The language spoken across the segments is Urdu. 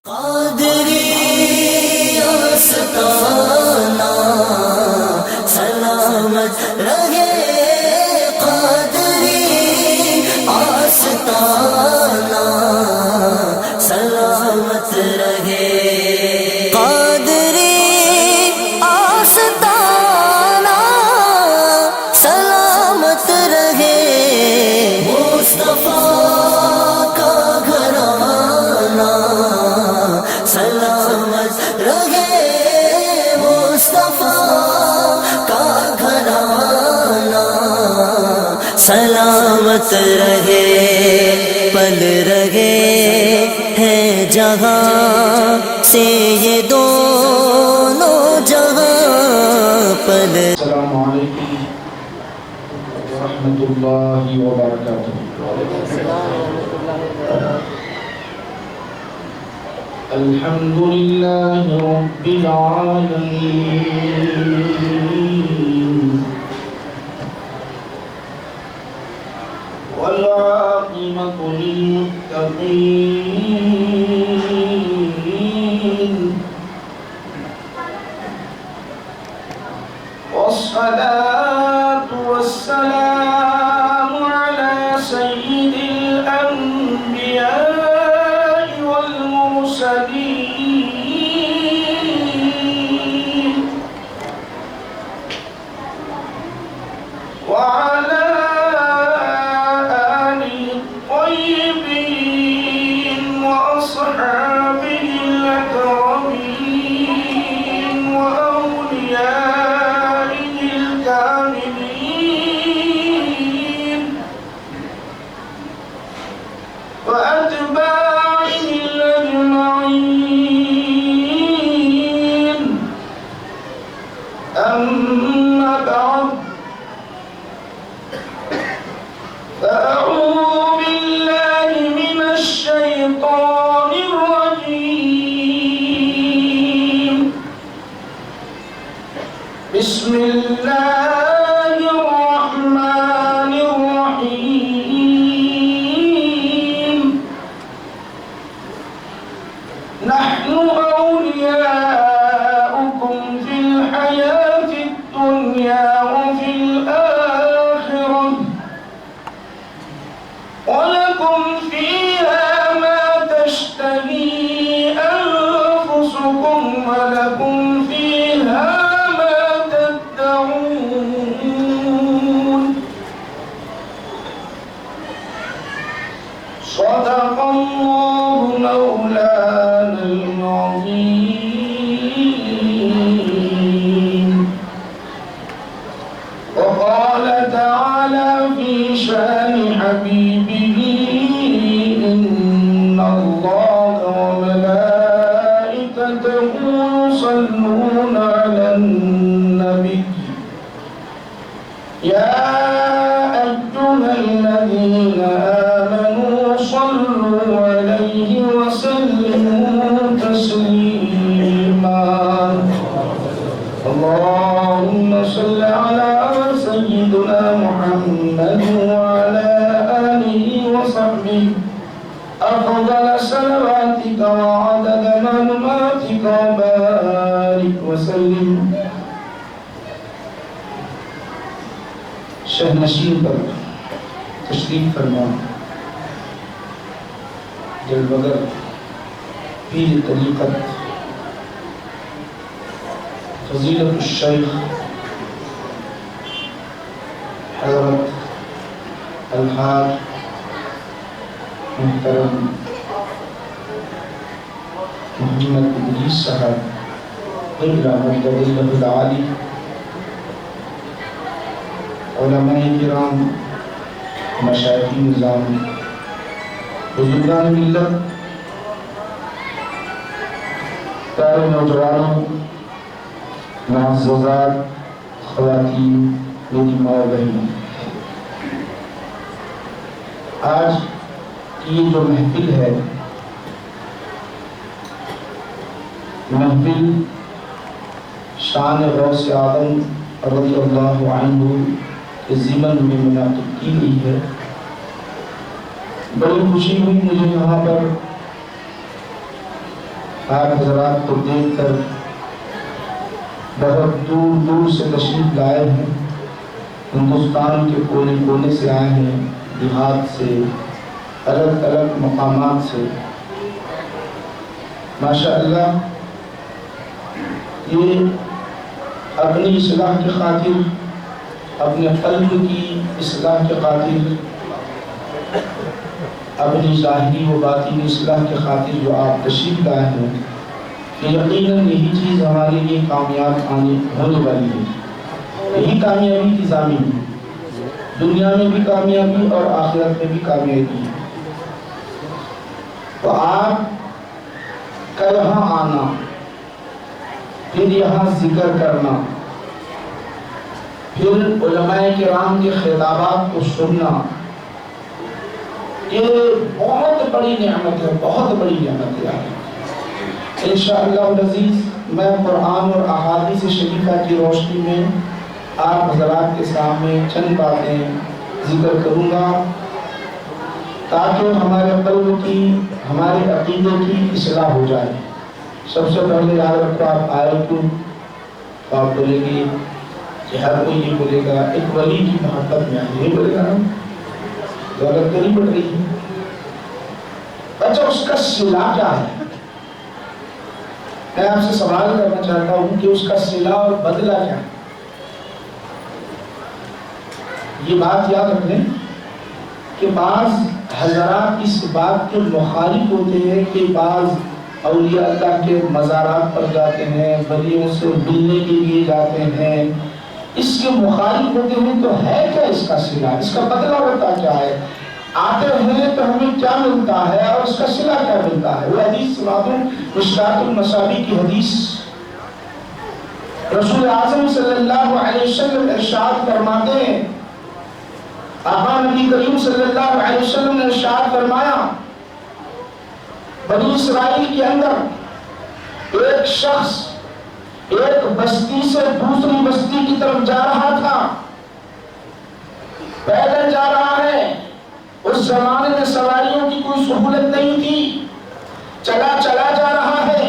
قادری آستانہ سلامت رہے، قادری آستانہ سلامت رہے، قادری آستانہ سلامت رہے، مصطفیٰ کا گھرانہ سلامت رہے، مصطفیٰ کا گھرانہ سلامت رہے، پل رہے ہیں جہاں سے یہ دونوں جہاں پل۔ السلام علیکم ورحمۃ اللہ وبرکاتہ۔ الحمد للہ رب العالمین، والعاقبۃ للمتقین، والصلاة والسلام على سيد الأنبياء والمرسلين، وعلى آله الطيبين وأصحابه الأكرمين وأوليائه الكاملين وأتباعه الأجمعين، أما بعد، فأعوذ بالله من الشيطان الرجيم، بسم الله الرحمن الرحيم، نحن أولياؤكم في الحياة الدنيا وفي الآخرة، ولكم فيها ما تشتهي أنفسكم ولكم فيها ما تدعون، صدق الله مولانا العظيم، وقال تعالى في شأن حبيبه، إن الله وملائكته يصلون على النبي، يا أيها الذين آمنوا صلوا عليه وسلموا تسليما، اللهم صل على سيدنا محمد وعلى آله وصحبه أفضل صلواتك وعدد معلوماتك وبارك وسلم۔ شہنشین پر تشریف فرما، جلوگر پیر طریقت فضیلت الشیخ حضرت الحاج محترم محمد ادریس صاحب قبلہ مجدد العالی، علماء کرام، مشائخ نظام، بزرگان ملت، پیارے نوجوانوں، معززات، خواتین، میری ماں و بہنوں، آج کی یہ جو محفل ہے، محفل شان غوث اعظم رضی اللہ عنہ کے ضمن میں منعقد کی گئی ہے۔ بڑی خوشی ہوئی مجھے یہاں پر آپ حضرات کو دیکھ کر بہت دور دور سے تشریف لائے ہیں، ہندوستان کے کونے کونے سے آئے ہیں، دیہات سے، الگ الگ مقامات سے۔ ماشاء اللہ یہ اپنی اصلاح کی خاطر، اپنے قلب کی اصلاح کی خاطر، اپنی ظاہری و باطنی اصلاح کی خاطر جو آپ تشریف لائے ہیں، یقیناً یہی چیز ہمارے لیے کامیاب ہونے والی ہے۔ یہی کامیابی کی ضامن ہے، دنیا میں بھی کامیابی اور آخرت میں بھی کامیابی ہے۔ تو آپ کا یہاں آنا، پھر یہاں ذکر کرنا، پھر علماء کرام کے خطابات کو سننا، یہ بہت بڑی نعمت ہے، بہت بڑی نعمت ہے۔ انشاءاللہ العزیز میں قرآن اور احادیث شریفہ کی روشنی میں آپ حضرات کے سامنے چند باتیں ذکر کروں گا تاکہ ہمارے قلب کی، ہمارے عقیدے کی اصلاح ہو جائے۔ سب سے پہلے یاد رکھو، آپ آئے کیوں؟ تو آپ بولے گی کہ ہر کوئی یہ بولے گا ایک ولی کی محبت میں آئے، یہ بولے گا نا، غلط تو نہیں پڑ رہی ہے۔ اچھا اس کا صلہ کیا ہے؟ میں آپ سے سوال کرنا چاہتا ہوں کہ اس کا صلہ اور بدلہ کیا ہے؟ یہ بات یاد رکھ لیں کہ بعض حضرات اس بات کے مخالف ہوتے ہیں کہ بعض اولیاء اللہ کے مزارات پر جاتے ہیں، ولیوں سے ملنے کے لیے جاتے ہیں، اس کے مخالف ہوتے ہیں۔ تو ہے کیا اس کا صلہ؟ اس کا بدلہ ہوتا کیا ہے؟ آتے ہیں تو ہمیں کیا ملتا ہے اور اس کا صلہ کیا ملتا ہے؟ وہ حدیث سنا دوں، مشکات المصابیح کی حدیث۔ رسول اعظم صلی اللہ علیہ وسلم ارشاد فرماتے ہیں، آقا نبی کریم صلی اللہ علیہ وسلم نے ارشاد فرمایا، بنی اسرائیل کے اندر ایک شخص ایک بستی سے دوسری بستی کی طرف جا رہا تھا، پیدل جا رہا ہے۔ اس زمانے میں سواریوں کی کوئی سہولت نہیں تھی، چلا چلا جا رہا ہے۔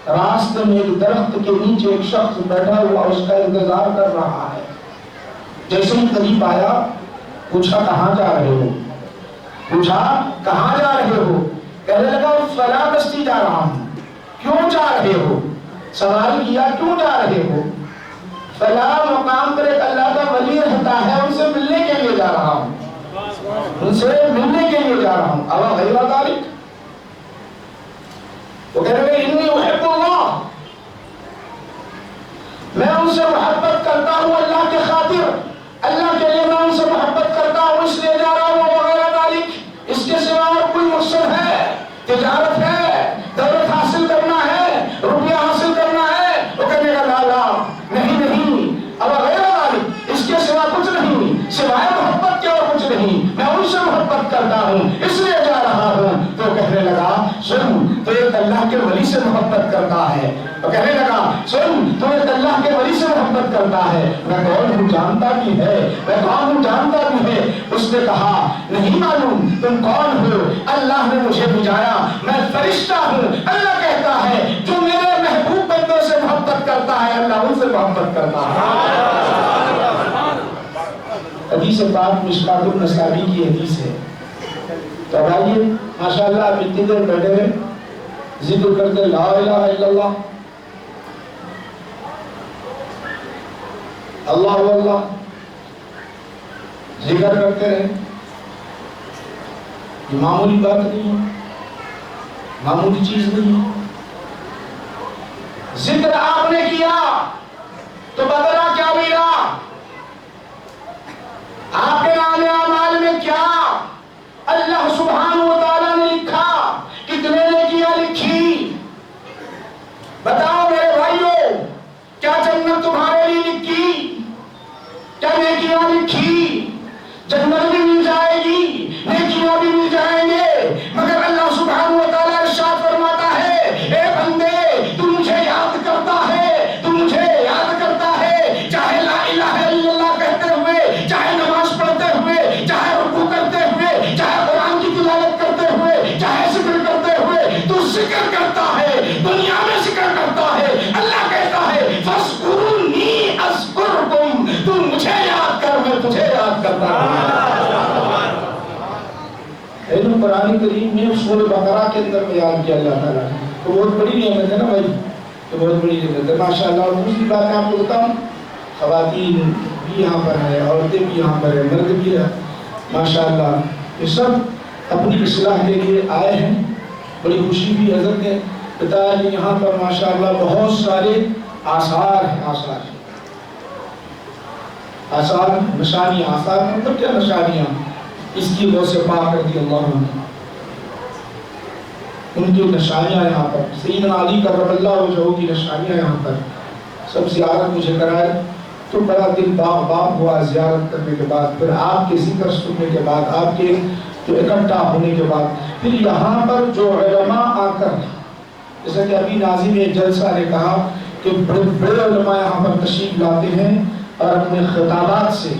راستے میں ایک درخت کے نیچے ایک شخص بیٹھا ہوا اس کا انتظار کر رہا ہے۔ جیسے ہی قریب آیا، پوچھا کہاں جا رہے ہو؟ پوچھا کہاں جا رہے ہو؟ کہنے لگا فلاں بستی جا رہا ہوں۔ کیوں جا رہے ہو؟ سوال کیا کیوں جا رہے ہو؟ فلاں مقام پر ایک اللہ کا ولی رہتا ہے، ان سے ملنے کے لیے جا رہا ہوں، ان سے ملنے کے لیے جا رہا ہوں۔ ابا غیر ذالک، وہ کہہ رہے ہیں انی احب اللہ، میں ان سے محبت کرتا ہوں اللہ کے خاطر، اللہ کے لیے میں ان سے محبت کرتا ہوں، اس لیے جا رہا ہوں۔ وغیرہ ذالک، اس کے سوا اور کوئی مقصد ہے؟ تجارت ہے، دولت حاصل کرنا ہے، روپیہ حاصل کرنا ہے؟ وہ کہنے کا لا لا، نہیں نہیں، اب غیر ذالک، اس کے سوا کچھ نہیں، سوائے محبت کے اور کچھ نہیں، میں ان سے محبت کرتا ہوں اس لیے جا رہا ہوں۔ تو کہنے لگا سن، تو ایک اللہ کے ولی سے محبت کرتا ہے۔ تو کہنے لگا سن، تو ایک اللہ کے ولی سے محبت کرتا ہے، میں کون ہوں جانتا بھی ہے، میں کون ہوں جانتا بھی ہے۔ اس نے کہا نہیں معلوم تم کون ہو؟ اللہ نے مجھے بھجایا، میں فرشتہ ہوں۔ اللہ کہتا ہے جو میرے محبوب بندوں سے محبت کرتا ہے، اللہ ان سے محبت کرتا ہے۔ حدیث پاک مشکات المصابیح کی حدیث ہے۔ تو اب آئیے ماشاءاللہ آپ اتنی دیر بیٹھے رہے، ذکر کرتے لا الہ الا اللہ، اللہ اللہ، ذکر کرتے رہے۔ یہ معمولی بات نہیں ہے، معمولی چیز نہیں ہے۔ ذکر آپ نے کیا تو بدلا کیا ملا؟ آپ کے نام اعمال میں کیا اللہ سبحانہ و تعالیٰ نے لکھا؟ کتنے نے کیا لکھی؟ بتاؤ میرے بھائیوں، کیا جنت تمہارے لیے لکھی؟ کیا نیکیاں لکھی؟ جنت بھی مل جائے گی، نیکیاں بھی مل جائیں گے، مگر اللہ سبحانہ و تعالیٰ ارشاد فرماتا ہے اے بندے تو مجھے یاد کرتا ہے، تو مجھے یاد کرتا ہے، چاہے لا الہ الا اللہ کہتے ہوئے، چاہے نماز پڑھتے ہوئے، چاہے رکوع کرتے ہوئے، چاہے قرآن کی تلاوت کرتے ہوئے، چاہے ذکر کرتے ہوئے، تو ذکر کرتا ہے، تو قرآن کریم میں سورہ بقرہ کے اندر بیان کیا اللہ تعالیٰ نے. تو بہت بڑی نعمت ہے نا بھائی, تو بہت بڑی نعمت ہے ماشاء اللہ. اور دوسری بات میں آپ کو بتاؤں, خواتین بھی یہاں پر ہیں, عورتیں بھی یہاں پر ہیں, مرد بھی ہے ماشاء اللہ. یہ سب اپنی اصلاح کے لیے آئے ہیں. بڑی خوشی بھی حضرت نے بتایا کہ یہاں پر ماشاء اللہ بہت سارے آثار ہیں. آثار نشانی, آثار مطلب کیا نشانیاں, اس کی غوث پاک رضی اللہ عنہ ان کی نشانیاں یہاں پر, سیدنا علی کرم اللہ وجہہ کی نشانیاں یہاں پر. سب زیارت مجھے کرائے تو بڑا دل باغ ہوا زیارت کرنے کے بعد, پھر آپ کے ذکر سننے کے بعد, آپ کے جو اکٹھا ہونے کے بعد, پھر یہاں پر جو علماء آ کر, جیسا کہ ابھی ناظم جلسہ نے کہا کہ بڑے بڑے علماء یہاں پر تشریف لاتے ہیں اور اپنے خطابات سے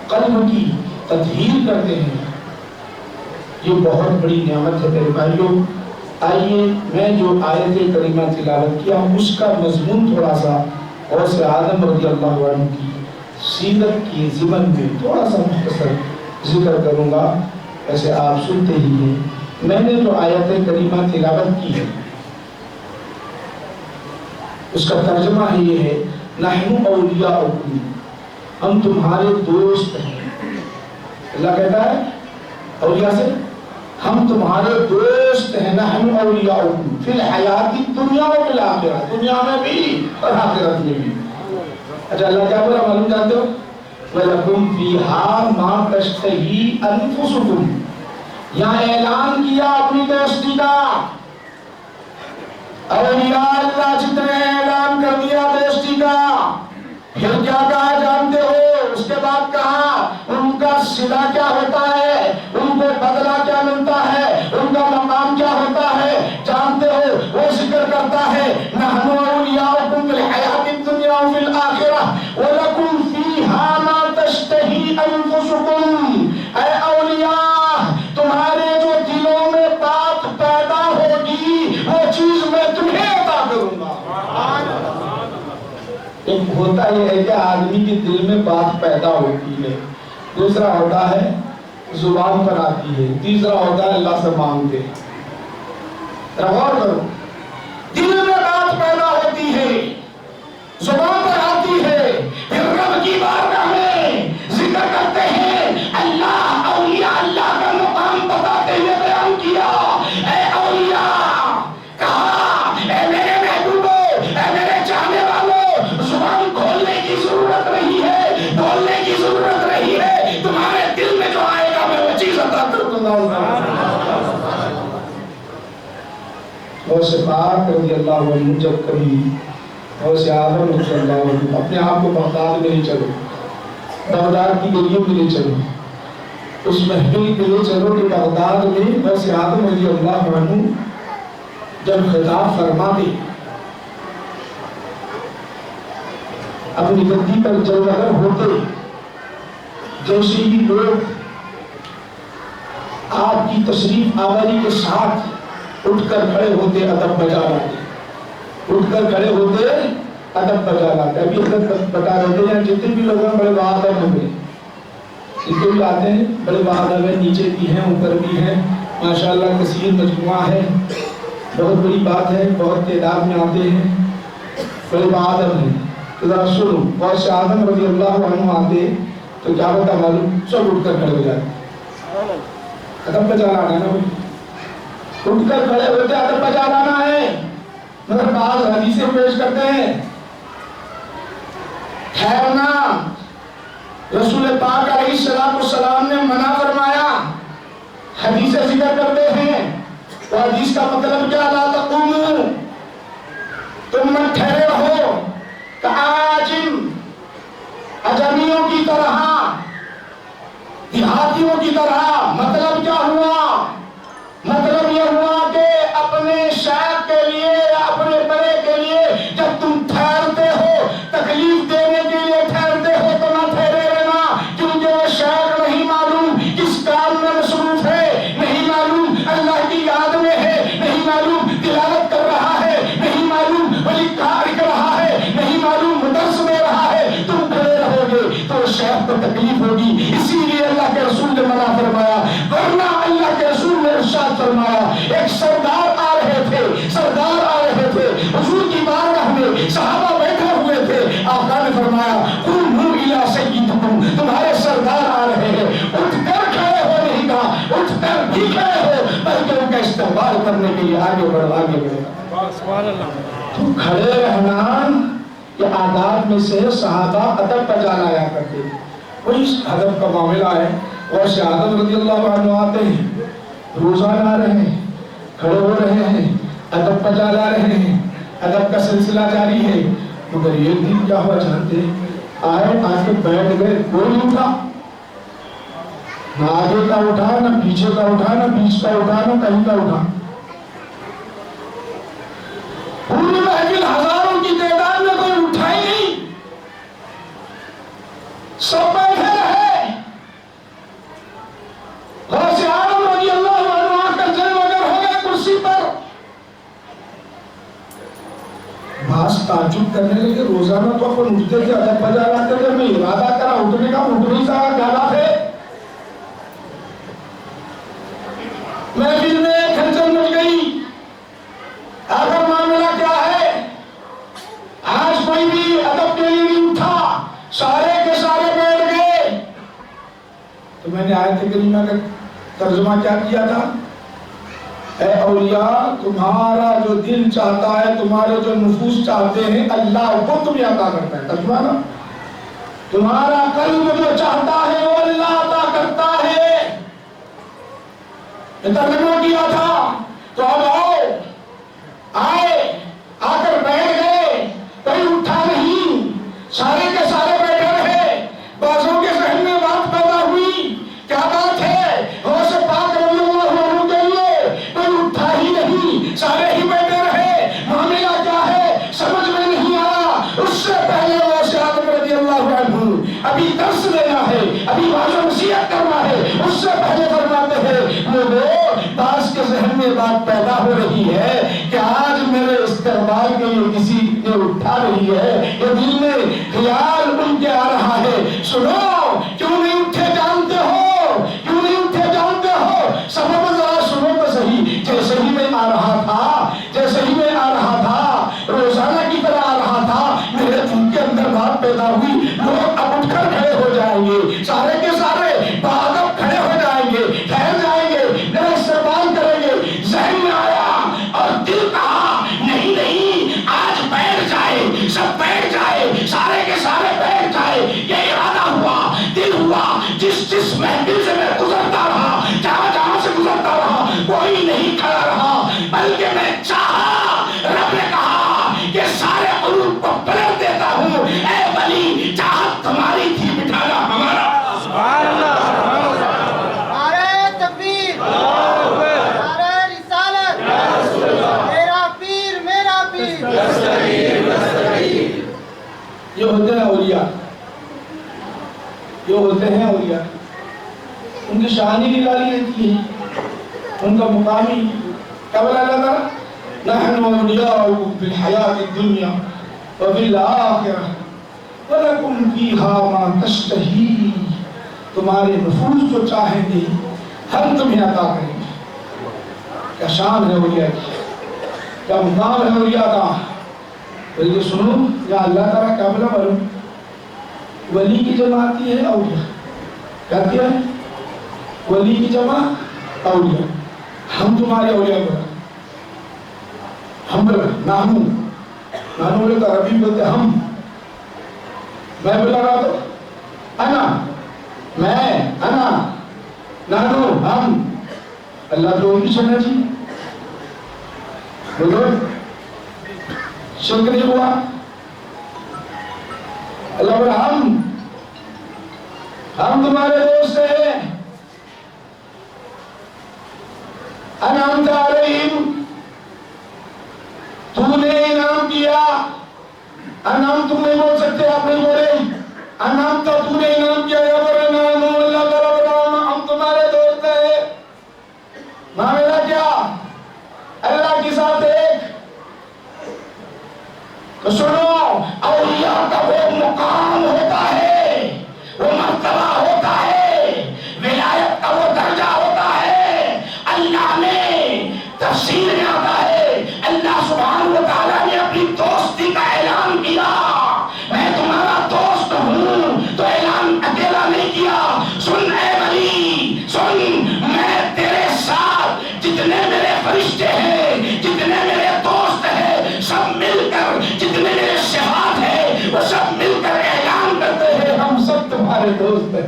قلب کی تطہیر کرتے ہیں. یہ بہت بڑی نعمت ہے میرے بھائیوں. آئیے میں جو آیت کریمہ تلاوت کیا اس کا مضمون تھوڑا سا غوث اعظم رضی اللہ عنہ کی سیرت کی ضمن میں تھوڑا سا مختصر ذکر کروں گا. ایسے آپ سنتے ہی ہیں. میں نے جو آیت کریمہ تلاوت کی ہے اس کا ترجمہ یہ ہے, نحن اولیاؤکم, ہم تمہارے دوست ہیں. اللہ کہتا ہے اولیاء سے, ہم تمہارے دوست ہیں. نحن اولیاؤکم فی الحیات الدنیا و فی الآخرہ, دنیا میں بھی اور آخرت میں بھی. اچھا اللہ کیا بولا معلوم جانتے ہو؟ وَلَكُمْ فِيهَا مَا تَشْتَهِي أَنفُسُكُمْ. یہاں اعلان کیا اپنی دوستی کا. اولیاء اللہ جتنے اعلان کر دیا دوستی کا, پھر کیا کہا جانتے ہو؟ اس کے بعد کہا ان کا صلہ کیا ہوتا ہے, ان کو بدلہ کیا ملتا ہے, ان کا مقام کیا ہوتا ہے جانتے ہو؟ وہ ذکر کرتا ہے نحن اولیاؤکم فی الحیات الدنیا وفی الآخرہ وَلَكُمْ فِيهَا مَا تَشْتَهِي أَنفُسُكُمْ. اے اولیاء, تمہارے جو دلوں میں بات پیدا ہوگی وہ چیز میں تمہیں عطا کروں گا. ایک ہوتا یہ ہے کہ آدمی کے دل میں بات پیدا ہوتی ہے, دوسرا ہوتا ہے زبان پر آتی ہے, تیسرا ہوتا ہے اللہ سے مانگتے. غور کرو, دل میں بات پیدا ہوتی ہے, زبان پر آتی ہے, پھر رب کی بارگاہ میں ذکر کرتے ہیں. اللہ اولیاء اللہ کا مقام بتاتے ہوئے بیان کیا. اے اولیاء, کہا اے میرے محبوبو, اے میرے چاہنے والوں, زبان کھولنے کی ضرورت نہیں ہے, بولنے کی ضرورت نہیں ہے, تمہارے دل میں جو آئے گا میں وہ چیز عطا کر دوں گا. غوث پاک رضی اللہ عنہ جب کبھی غوث اعظم رضی اللہ عنہ اپنے آپ کو بغداد میں لے چلو, بغداد کی گلیوں میں لے چلو, اس محفل کے لے چلو کہ بغداد میں غوث اعظم رضی اللہ عنہ جب خطاب فرماتے, اپنی گدی پر جب اگر ہوتے, جیسے ہی لوگ آپ کی تشریف آوری کے ساتھ اٹھ کر کھڑے ہوتے, ادب بجا لاتے, اٹھ کر کھڑے ہوتے, ادب بجا لاتے. ابھی ادب بتا رہے ہیں جتنے بھی لوگ ہیں بڑے بہادر ہوں گے, جتنے بھی آتے ہیں بڑے بہادر ہیں, نیچے بھی ہیں اوپر بھی ہیں ماشاءاللہ, کثیر مجموعہ ہے, بہت بڑی بات ہے, بہت تعداد میں آتے ہیں, بڑے بہادر ہیں. تو ذرا سنو, غوث اعظم رضی اللہ عنہ آتے تو کیا ہوتا معلوم, سب اٹھ کر کھڑے ہو جاتے. ادب بجا لانا ہے نا, اٹھ کر کھڑے ہوتے, ادب بجا لانا ہے. مگر بعض حدیثیں پیش کرتے ہیں ٹھہرنا رسول پاک علیہ السلام نے منع فرمایا. حدیثیں ذکر کرتے ہیں, تو حدیث کا مطلب کیا, لا تقوموا, تم مت ٹھہرے رہو کعاجم, اجمیوں کی طرح, دیہاتیوں کی طرح. مطلب کیا ہوا؟ مطلب یہ ہوا کہ اپنے شیخ کے لیے یا اپنے بڑے کے لیے جب تم ٹھہرتے ہو, تکلیف دینے کے لیے ٹھہرتے ہو, تو نہ ٹھہرے رہنا, کیونکہ وہ شیخ نہیں معلوم کس کام میں مصروف ہے, نہیں معلوم اللہ کی یاد میں ہے, نہیں معلوم تلاوت کر رہا ہے, نہیں معلوم ولی لکھ رہا ہے, نہیں معلوم درس میں رہا ہے. تم کھڑے رہو گے تو شیخ کو تکلیف ہوگی. اسی لیے اللہ کے رسول نے منع فرمایا, ورنہ اللہ ارشاد فرمایا ایک سردار آ رہے تھے، سردار آ رہے تھے حضور کی بارگاہ میں، صحابہ بیٹھے ہوئے تھے، آقا نے فرمایا قوموا الی سیدکم، تمہارے سردار آ رہے ہیں، اٹھ کر کھڑے ہو، نہیں کہا اٹھ کر بھی کھڑے ہو، بلکہ ان کا استقبال کرنے کے لیے آگے بڑھو، آگے بڑھو۔ سبحان اللہ۔ تو کھڑے رہنا یہ آداب میں سے صحابہ ادب کا جان آیا کرتے تھے، وہی ادب کا معاملہ ہے۔ اور شہادت رضی اللہ عنہ آتے ہیں، روزانہ آ رہے ہیں، کھڑے ہو رہے ہیں، ادب کا جان آ رہے ہیں، ادب کا سلسلہ جاری ہے۔ مگر یہ دن کیا ہوا جانتے ہیں، آئے آ کے بیٹھ گئے، کوئی نہیں اٹھا، نہ آگے کا اٹھا، نہ پیچھے کا اٹھا، نہ بیچ کا اٹھا، نہ کہیں کا اٹھا۔ پوری محفل ہزاروں کی تعداد میں کوئی اٹھا ہی نہیں، سب بیٹھے رہے۔ غوث اعظم رضی اللہ عنہ آ کر جل وگر ہو گئے کرسی پر۔ بعض تعجب کرنے لگے، روزانہ تو اپن اٹھتے تھے، ادب بجا لاتے تھے، میں ارادہ کرا اٹھنے کا، اٹھ نہیں سکا، گالا تھے۔ محفل میں کھلچل مچ گئی، آخر معاملہ کیا ہے؟ آج کوئی بھی ادب کے لیے نہیں اٹھا، سارے کے سارے بیٹھ گئے۔ تو میں نے آیت کریمہ کا ترجمہ کیا کیا تھا؟ اے اولیاء، تمہارا جو دل چاہتا ہے، تمہارے جو نفوس چاہتے ہیں، اللہ وہ تمہیں عطا کرتا ہے۔ ترجمہ نا، تمہارا قلب جو چاہتا ہے وہ اللہ عطا کرتا ہے۔ یہ ترجمہ کیا تھا۔ تو اب آؤ، آئے، آ کر بیٹھ گئے، کوئی اٹھا نہیں، سارے کے سارے بیٹھے رہے۔ بعضوں کے ذہن میں بات پیدا ہوئی، کیا بات ہے؟ غوث پاک رضی اللہ عنہ کے لیے کوئی اٹھا ہی نہیں، سارے ہی بیٹھے رہے، معاملہ کیا ہے سمجھ میں نہیں آیا۔ اس سے پہلے غوث اعظم رضی اللہ عنہ ابھی درس دینا ہے، ابھی واعظ و نصیحت کرنا ہے، اس سے پہلے فرماتے ہیں لوگوں، بعض کے ذہن میں بات پیدا ہو رہی ہے کہ آج میرے استقبال کے لیے کسی نے اٹھا رہی ہے، یہ دل میں خیال ان کے آ رہا ہے۔ سنو، کیوں نہیں اٹھے جانتے ہو؟ کیوں نہیں اٹھے جانتے ہو؟ سبب ذرا سنو تو صحیح۔ جیسے ہی میں آ رہا تھا، جیسے ہی میں آ رہا تھا، روزانہ کی طرح آ رہا تھا، میرے دل کے اندر بات پیدا ہوئی، لوگ اب اٹھ کر کھڑے ہو جائیں گے، سارے کے سارے باادب کھڑے ہو جائیں گے، ٹھہر جائیں گے، میرا استقبال کریں گے۔ ذہن میں آیا اور دل کہا نہیں نہیں، آج بیٹھ جائے، سب بیٹھ جائے، سارے کے سارے بیٹھ جائے۔ یہ ارادہ ہوا، دل ہوا، جس محفل سے میں گزرتا رہا، جہاں سے گزرتا رہا، کوئی نہیں کھڑا رہا، بلکہ میں چاہا، رب نے کہا کہ سارے قلوب کو پلٹ دیتا ہوں۔ اے ولی، چاہت تمہاری تھی، بٹھانا ہمارا۔ سبحان اللہ، سبحان اللہ۔ نعرہ تکبیر، نعرہ رسالت، میرا پیر میرا پیر۔ یہ ہوتے ہیں اولیاء، یہ ہوتے ہیں اولیاء، ان کی شان ہی نرالی رہتی ہے، ان کا مقام ہی کیا بولا اللہ تعالیٰ؟ نحن اولیاؤکم فی الحیات الدنیا وفی الآخرہ وَلَكُمْ فِيهَا مَا تَشْتَهِي، تمہارے نفوس جو چاہیں گے ہم تمہیں عطا کریں گے۔ کیا شان ہے اولیاء کی، کیا مقام ہے اولیاء کا۔ بلکہ سنو، یا اللہ تعالیٰ کیا بولا معلوم؟ ولی کی جمع آتی ہے اولیاء، کیا کیا ہے؟ ولی کی جمع اولیاء، ہم تمہارے اولیاء بولا، ہم بولا نانو، نانو بولے تو عربی بولتے ہم، میں بولا رہا تو انا، میں، انا، نانو، ہم، اللہ تو ان کی سننا جی، بولو شرک نہیں ہوا۔ اللہ بولا ہم تمہارے دوست ہیں، انعمت علیہم، تو نے انعام کیا، انعام تم نہیں بول سکتے، آپ نہیں بولے، انعام تو نے انعام کیا، یا بولے نام اللہ تعالیٰ بولا ہم تمہارے دوست ہیں۔ معاملہ کیا؟ اللہ کے ساتھ ایک۔ تو سنو، اولیاء کا وہ مقام ہوتا ہے، وہ مرتبہ ہوتا ہے، ولایت کا وہ درجہ ہوتا ہے، اللہ نے ہمارے دوست ہیں.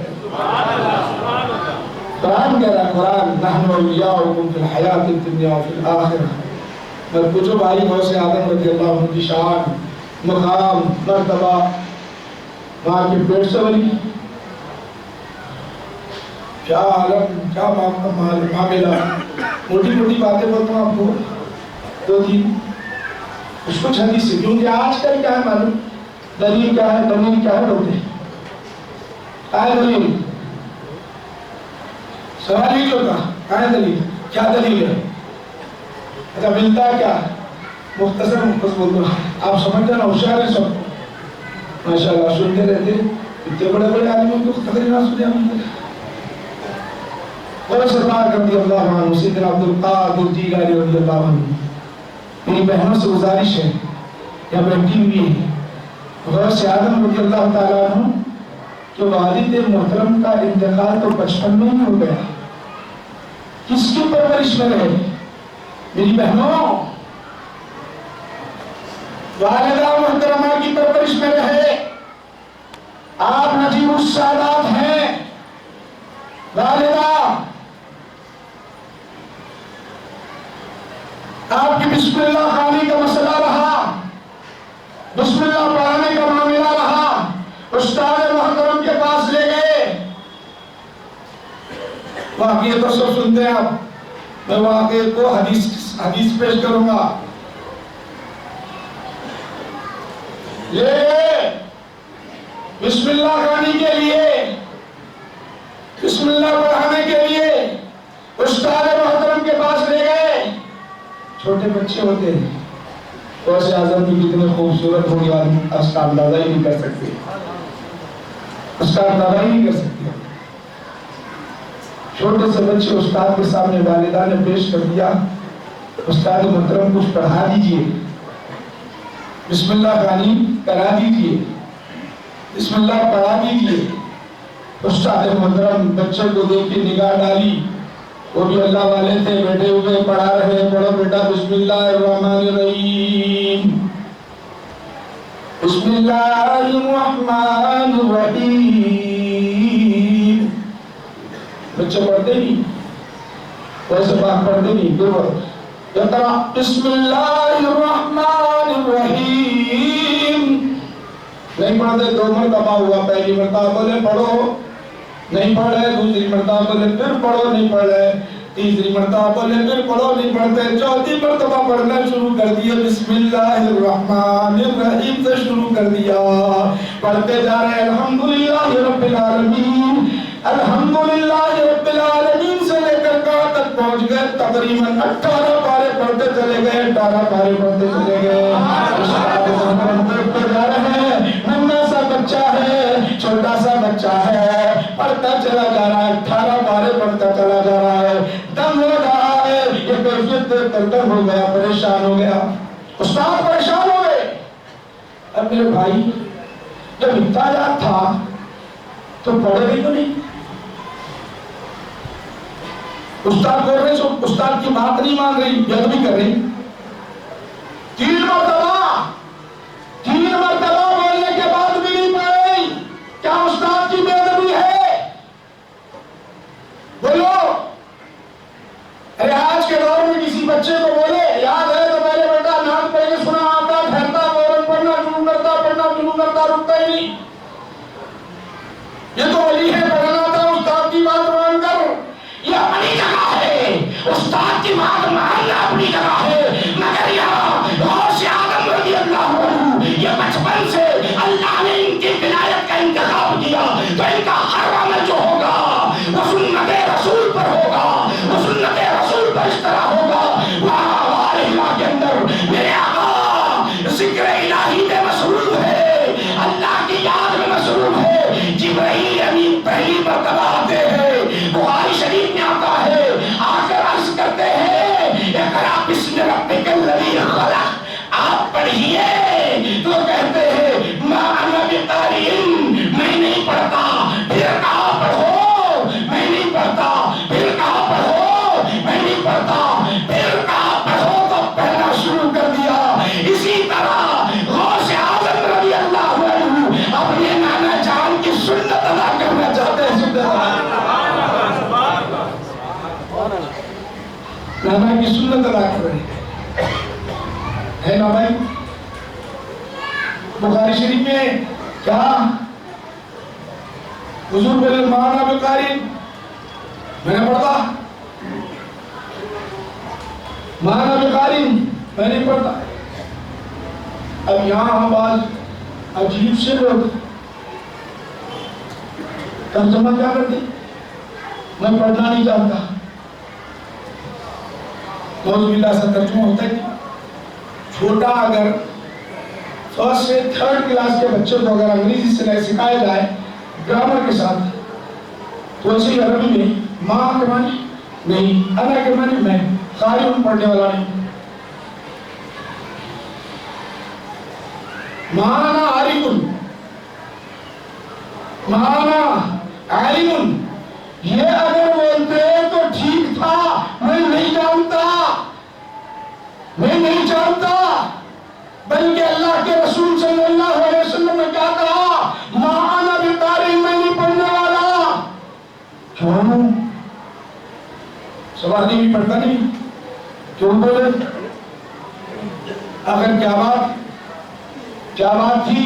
قرآن کہہ رہا ہے، قرآن نحن اولیاؤکم فی الحیات الدنیا وفی الآخرہ. میں پوچھو بھائی غوث اعظم رضی اللہ عنہ کی شان، مقام، مرتبہ، وہاں کے پیٹ سے ولی کیا عالم، کیا معاملہ. موٹی موٹی باتیں بولتا ہوں آپ کو، دو تین اس کو حدیث سے، کیونکہ آج کل کیا ہے معلوم، دلیل کیا ہے، دلیل کیا ہے، بولتے کیا ہے دلیل. سوال ہی جو تھا کیا ہے دلیل، کیا دلیل ہے. اچھا ملتا کیا، مختصر بول دو، آپ سمجھ جانا، ہوشیار ہے سب ماشاء اللہ، سنتے رہتے اتنے بڑے بڑے آدمیوں کو قدر نہ سنیا. غوث پاک رضی اللہ عنہ، سیدنا عبد القادر جیلانی رضی اللہ عنہ، میری بہنوں سے گزارش ہے یا بیٹھی ہوئی ہے، غوث اعظم رضی اللہ تعالیٰ عنہ کہ والد محترم کا انتقال تو 55 میں ہی ہو گیا، کس کی پرورش میں رہے میری بہنوں؟ والدہ محترمہ کی پرورش میں رہے. آپ نجیب السادات ہیں، والدہ آپ کی بسم اللہ خوانی کا مسئلہ رہا، بسم اللہ پڑھانے کا معاملہ رہا، استاد محترم کے پاس لے گئے. واقعہ تو سب سنتے ہیں آپ، میں واقعہ کو حدیث پیش کروں گا. لے گئے بسم اللہ خوانی کے لیے، بسم اللہ پڑھانے کے لیے استاد محترم کے پاس لے گئے. چھوٹے بچے ہوتے ہیں، غوث اعظم کی کتنے خوبصورت ہوگی اس کا اندازہ ہی نہیں کر سکتے، اس کا اندازہ ہی نہیں کر سکتے. چھوٹے سے بچے استاد کے سامنے والدہ نے پیش کر دیا، استاد محترم کچھ پڑھا دیجئے، بسم اللہ خوانی کرا دیجئے، بسم اللہ پڑھا دیجئے. استاد محترم بچے کو دیکھ کے نگاہ ڈالی، وہ بھی اللہ والے تھے، بیٹھے ہوئے پڑھا رہے، پڑھو بیٹا بسم اللہ الرحمن الرحیم، بسم اللہ الرحمن الرحیم. بچے پڑھتے نہیں، ویسے بات پڑھتے نہیں، پھر اقرأ بسم اللہ الرحمن الرحیم نہیں پڑھتے. 2 مرتبہ ہوا، پہلی مرتبہ بولے پڑھو، نہیں پڑھ رہے، دوسری مرتبہ بولے پھر پڑھو، نہیں پڑھ رہے، تیسری مرتبہ بولے پھر پڑھو، نہیں پڑھتے، چوتھی مرتبہ پڑھنا شروع کر دیا، بسم اللہ الرحمن الرحیم سے شروع کر دیا. پڑھتے جا رہے الحمدللہ رب العالمین، الحمدللہ رب العالمین سے لے کر کہاں تک پہنچ گئے؟ تقریباً 18 پارے پڑھتے چلے گئے، 18 پارے پڑھتے چلے گئے. جا رہے ہیں، ننھا سا بچہ ہے، چھوٹا سا بچہ ہے، پڑھتا چلا جا رہا ہے، 18 پارے پڑھتا چلا جا رہا ہے، دم ہو رہا ہے. یہ کیفیت دم ہو گیا، پریشان ہو گیا، استاد پریشان ہو گئے. اب میرے بھائی جب اتنا یاد تھا تو پڑھے گئی تو نہیں. استاد بول رہے سو استاد کی بات نہیں مان رہی، یاد بھی کر رہی. 3 مرتبہ بولنے کے بعد بھی نہیں پڑھ رہی. کیا استاد کی بے ادبی ہے؟ بولو. ارے آج کے دور میں کسی بچے کو بولے یاد ہے تو پہلے بیٹا نعت پہلے سنا آتا، پھیرتا فوراً پڑھنا شروع کرتا، رکتا ہی نہیں. یہ تو ولی ہے، پڑھنا تھا استاد کی بات مان کر. یہ اپنی جگہ ہے، استاد کی بات ماننا اپنی جگہ ہے، مگر یہاں غوث اعظم رضی اللہ عنہ یہ بچپن سے اللہ نے ان کی ولایت کا انتخاب کیا تو ان کا ہر عمل جو ہوگا وہ سنت رسول پر ہوگا، وہ سنت رسول پر اس طرح ہوگا. وہاں اللہ کے اندر میرے آقا ذکر الہی میں مصروف ہے، اللہ کی یاد میں مصروف ہے. جبرائیل امین پہلی مرتبہ آتے ہیں، بخاری شریف میں آتا ہے، آ کر عرض کرتے ہیں اقرأ بسم ربک الذی خلق، آپ پڑھیے. تو کہتے ہیں ما انا بقارئ، میں نہیں پڑھتا. پھر کہا پڑھو، میں نہیں پڑھتا. پھر کہا پڑھو، میں نہیں پڑھتا. پھر کہا پڑھو تو پڑھنا شروع کر دیا. اسی طرح غوث اعظم رضی اللہ عنہ اپنے نانا جان کی سنت ادا کر نانا کی سنت ادا کر رہے ہے نا بھائی؟ بخاری شریف میں کیا حضور بولے مانا بقاری، میں نے پڑھا مانا بقاری، میں نے پڑھا. اب یہاں بعض عجیب سے لوگ ترجمہ کیا کرتے، میں پڑھنا نہیں جانتا. نعوذ باللہ سے ترجمہ ہوتا ہے چھوٹا اگر فرسٹ سے تھرڈ کلاس کے بچے کو اگر انگریزی سے سکھایا جائے گرامر کے ساتھ تو اسے عربی میں ماں کے معنی نہیں، انا کے معنی میں، قاری ہوں پڑھنے والا نہیں. مانا عالم، مانا عالم، یہ اگر بولتے تو ٹھیک تھا، میں نہیں جانتا، میں نہیں جانتا. بلکہ اللہ کے رسول صلی اللہ علیہ وسلم نے کیا کہا، مانا بقاری، میں نہیں پڑھنے والا. کیوں؟ سوادی بھی پڑھتا نہیں، کیوں بولے؟ اگر کیا بات تھی؟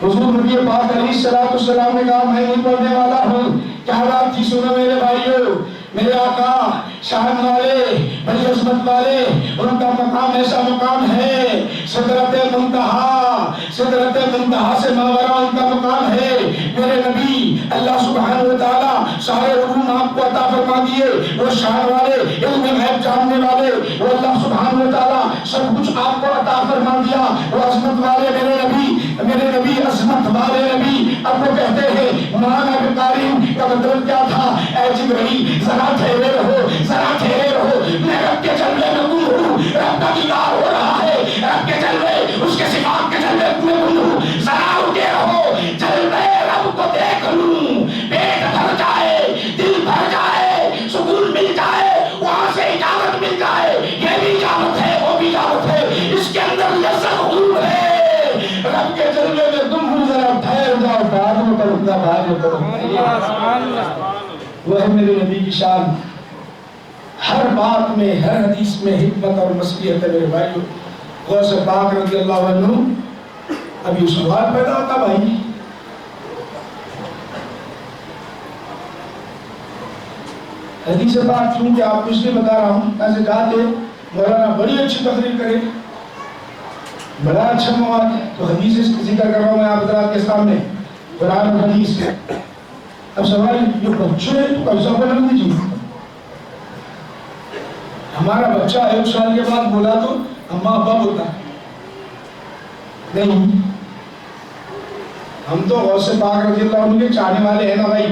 حضور نبی پاک علیہ السلام نے کہا میں نہیں پڑھنے والا ہوں. کیا بات تھی؟ سنو میرے بھائیو، میرے آقا شان والے، بڑی عظمت والے، ان کا مقام ایسا مقام ہے، سدرت منتہا، سدرت منتہا سے ماورا ان کا مقام ہے. میرے نبی اللہ سبحانہ وتعالی سارے علوم آپ کو عطا فرما دیے، وہ شان والے، علم غیب جاننے والے، وہ اللہ سبحانہ وتعالی سب کچھ آپ کو عطا فرما دیا. وہ عظمت والے میرے نبی عظمت والے نبی. اب وہ کہتے ہیں مانا بقاری کا مطلب کیا تھا؟ اے جبرائیل ذرا ٹھہرے رہو، ذرا ٹھہرے رہو، میں رب کے جلوے میں گم ہوں، رب کا دیدار ہو رہا ہے، رب کے جلوے، اس کے صفات کے جلوے میں گم ہوں، ذرا رکے رہو، جلوے رب کو دیکھ لوں، پیٹ بھر جائے، دل بھر جائے، سکون مل جائے، وہاں سے اجازت مل جائے. یہ بھی اجازت ہے، وہ بھی اجازت ہے، اس کے اندر لذت حضور ہے. رب کے جلوے میں تم ہوں، ذرا ٹھہر جاؤ، بعد میں کروں گا، بعد میں کروں گا. وہ ہے میرے نبی کی شان. ہر بات میں، ہر حدیث میں حکمت اور مصلحت ہے. میرے بھائیو، غوث پاک رضی اللہ عنہ. اب یہ سوال پیدا ہوتا بھائی، حدیث پاک چونکہ آپ کو اس لیے بتا رہا ہوں ایسے کہتے مولانا بڑی اچھی تقریر کرے، بڑا اچھا مواد ہے، تو حدیث ذکر کر رہا ہوں میں آپ حضرات کے سامنے، قرآن و حدیث. اب سوال یہ بچوں ہے تو کیسا بولنے دیجیے. ہمارا بچہ 1 سال کے بعد بولا تو اماں ابا بولتا نہیں. ہم تو غوث پاک رضی اللہ عنہ کے چاہنے والے ہیں نا بھائی.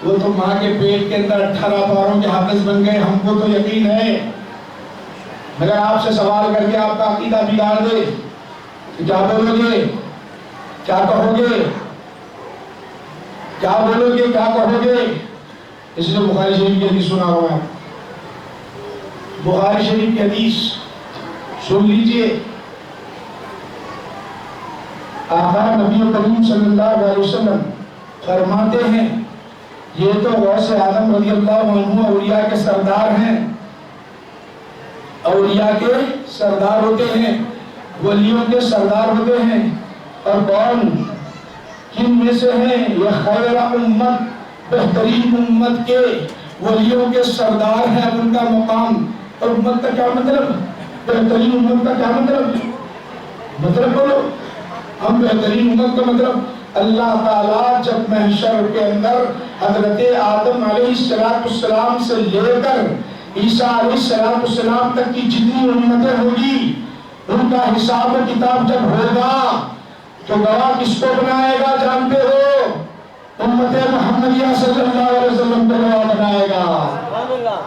وہ تو ماں کے پیٹ کے اندر 18 پاروں کے حافظ بن گئے، ہم کو تو یقین ہے. مگر آپ سے سوال کر کے آپ کا عقیدہ بگاڑ دے تو کیا بولو گے، کیا کہو گے، کیا بولو گے، کیا کہو گے؟ اس لیے بخاری شریف کی حدیث سنا ہوا ہے. بخاری شریف کی حدیث سن لیجئے. آقا نبی کریم صلی اللہ علیہ وسلم فرماتے ہیں یہ تو غوث اعظم رضی اللہ عنہ اولیاء کے سردار ہیں، اولیاء کے سردار ہوتے ہیں، ولیوں کے سردار ہوتے ہیں. اور کون کن میں سے ہیں؟ یہ خیر امت، بہترین امت کے ولیوں کے سردار ہیں. ان کا مقام اور امت کا کیا مطلب؟ بہترین امت کا کیا مطلب بولو. ہم بہترین امت کا مطلب اللہ تعالیٰ جب محشر کے اندر حضرت آدم علیہ السلام سے لے کر عیسیٰ علیہ السلام تک کی جتنی امتیں ہوگی ان کا حساب و کتاب جب ہوگا تو گواہ کس کو بنائے گا جانتے ہو؟ امت محمدیہ صلی اللہ علیہ وسلم کو گواہ بنائے گا.